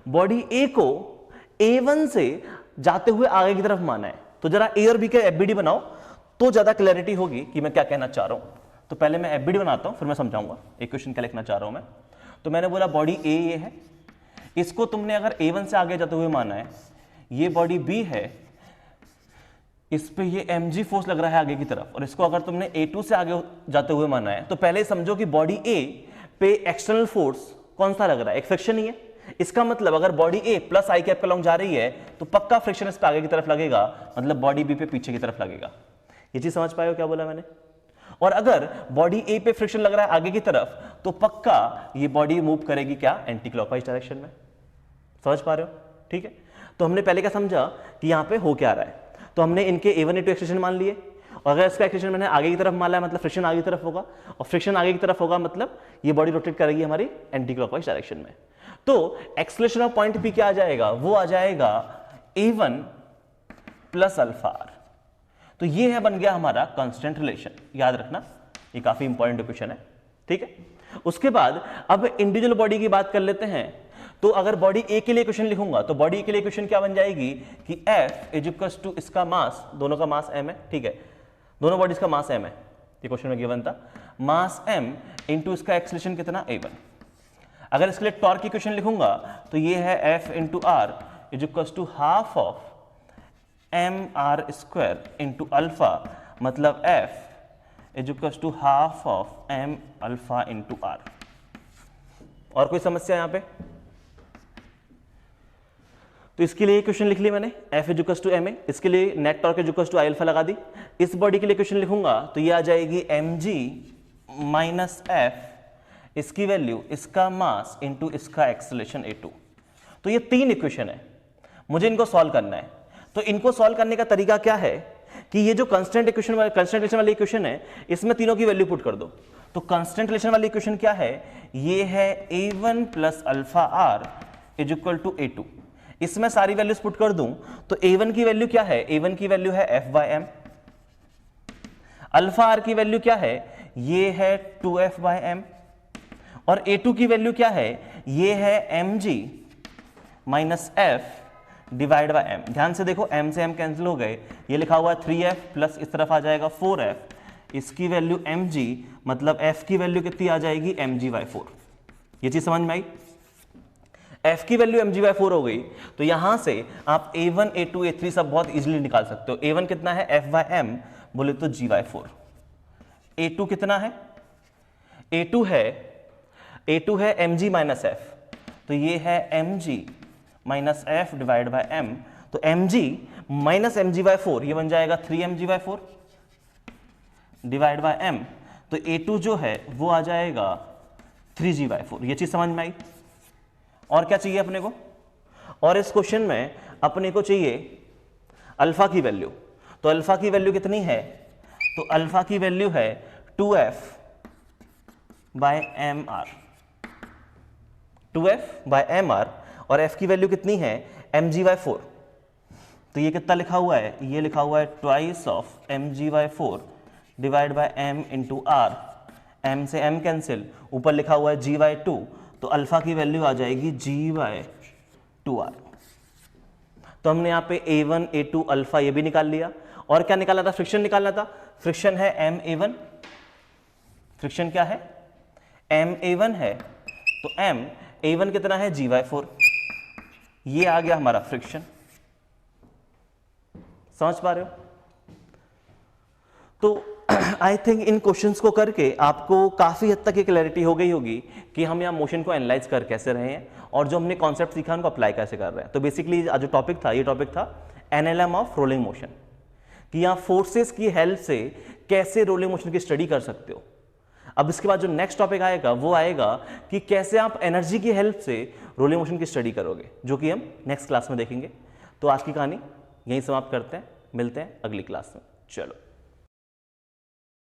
बॉडी A को A1 से जाते हुए आगे की तरफ माना है। तो जरा A और B के FBD बनाओ तो ज्यादा क्लैरिटी होगी कि मैं क्या कहना चाह रहा हूं। तो पहले मैं FBD बनाता हूं, फिर मैं समझाऊंगा इक्वेशन क्या लिखना चाह रहा हूं मैं। तो मैंने बोला बॉडी A ये है, इसको तुमने अगर A1 से आगे जाते हुए माना है, ये बॉडी B है, इस पे ये mg फोर्स लग रहा है आगे की तरफ, और इसको अगर तुमने A2 से आगे जाते हुए माना है, तो पहले समझो कि बॉडी A पे एक्सटर्नल फोर्स कौन सा लग रहा है, एक फ्रिक्शन ही है। इसका मतलब अगर body A plus I cap along जा रही है तो पक्का फ्रिक्शन इस पे आगे की तरफ लगेगा, मतलब बॉडी B पे पीछे की तरफ लगेगा। ये चीज समझ पाए हो क्या बोला मैंने? और अगर बॉडी A पे फ्रिक्शन लग रहा है आगे की तरफ तो पक्का ये बॉडी मूव करेगी क्या, एंटी क्लॉकवाइज डायरेक्शन में। समझ पा रहे हो? ठीक है। तो हमने पहले क्या समझा कि यहां पे हो क्या रहा है, तो हमने इनके A1 A2 एक्सेलरेशन मान लिए, और अगर इसका एक्सेलरेशन मैंने आगे की तरफ माना है मतलब फ्रिक्शन आगे की तरफ होगा, और फ्रिक्शन आगे की तरफ होगा मतलब ये बॉडी रोटेट करेगी हमारी एंटी क्लॉकवाइज डायरेक्शन में। तो एक्सेलरेशन ऑफ पॉइंट P क्या आ जाएगा, वो आ जाएगा A1 प्लस अल्फा आर। तो ये है बन गया हमारा कांस्टेंट रिलेशन, याद रखना ये काफी इंपॉर्टेंट इक्वेशन है। ठीक है। उसके बाद अब इंडिविजुअल बॉडी की बात कर लेते हैं। तो अगर बॉडी ए के लिए इक्वेशन लिखूंगा तो बॉडी ए के लिए इक्वेशन क्या बन जाएगी कि F इज इक्वल्स टू इसका मास, दोनों का मास m है, ठीक है, दोनों बॉडीज का मास m है, ये क्वेश्चन में गिवन था, मास m इंटू इसका एक्सेलरेशन कितना A1। अगर इसके लिए टॉर्क की इक्वेशन लिखूंगा तो ये है F into R is equals to half of mr square into alpha, मतलब F is equals to half of m alpha into R. और कोई समस्या यहां पे? तो इसके लिए इक्वेशन लिख ली मैंने, F is equals to ma, इसके लिए net torque is equals to I alpha लगा दी। इस बॉडी के लिए इक्वेशन लिखूंगा तो ये आ जाएगी mg माइनस f, इसकी वैल्यू इसका मास इंटू इसका एक्सेलरेशन A2। तो ये तीन इक्वेशन है, मुझे इनको सॉल्व करना है। तो इनको सॉल्व करने का तरीका क्या है कि ये जो कांस्टेंट रिलेशन वाली इक्वेशन है इसमें तीनों की वैल्यू पुट कर दो। तो कांस्टेंट रिलेशन वाली इक्वेशन क्या है, ये है A1 plus alpha R is equal to A2। इसमें सारी वैल्यूज पुट कर दूं तो A1 की वैल्यू क्या है, A1 की वैल्यू है F by M, alpha R की वैल्यू क्या है, ये है 2F बाय M, और A2 की वैल्यू क्या है, ये है mg minus F divide by M। ध्यान से देखो M से M कैंसिल हो गए, ये लिखा हुआ है 3F प्लस इस तरफ आ जाएगा 4F, इसकी वैल्यू mg मतलब F की वैल्यू कितनी आ जाएगी mg बाय 4। ये चीज समझ में आई? F की वैल्यू mg बाय 4 हो गई, तो यहां से आप A1 A2 A3 सब बहुत इजीली निकाल सकते हो। A1 कितना है F बाय M, बोले तो g बाय 4। A2 कितना है, A2 है mg माइनस F, तो ये है mg minus F divide by M। तो mg माइनस mg बाय 4 ये बन जाएगा 3mg bye 4 divide by M। तो A2 जो है वो आ जाएगा 3g बाय 4। ये चीज समझ में आई? और क्या चाहिए अपने को? और इस क्वेश्चन में अपने को चाहिए अल्फा की वैल्यू। तो अल्फा की वैल्यू कितनी है, तो अल्फा की वैल्यू है 2F by MR, 2F by MR, और F की वैल्यू कितनी है mg बाय 4। तो ये कितना लिखा हुआ है, ये लिखा हुआ है twice of mg by 4 divide by m into r, m से m कैंसिल, ऊपर लिखा हुआ है g बाय 2, तो अल्फा की वैल्यू आ जाएगी g बाय 2r। तो हमने यहाँ पे A1 A2 अल्फा ये भी निकाल लिया। और क्या निकालना था, फ्रिक्शन निकालना था। फ्रिक्शन है MA1, फ्रिक्शन क्या है MA1 है, तो MA1 कितना है g बाय 4, ये आ गया हमारा फ्रिक्शन। समझ पा रहे हो? तो आई थिंक इन क्वेश्चंस को करके आपको काफी हद तक ये क्लैरिटी हो गई होगी कि हम यहाँ मोशन को एनालाइज कर कैसे रहे हैं और जो हमने कॉन्सेप्ट सीखा उनको अप्लाई कैसे कर रहे हैं। तो बेसिकली जो टॉपिक था, ये टॉपिक था एनएलएम ऑफ रोलिंग मोशन, कि यहां फोर्सेस की हेल्प से कैसे रोलिंग मोशन की स्टडी कर सकते हो। अब इसके बाद जो नेक्स्ट टॉपिक आएगा वो आएगा कि कैसे आप एनर्जी की हेल्प से रोलिंग मोशन की स्टडी करोगे, जो कि हम नेक्स्ट क्लास में देखेंगे। तो आज की कहानी यहीं समाप्त करते हैं, मिलते हैं अगली क्लास में। चलो।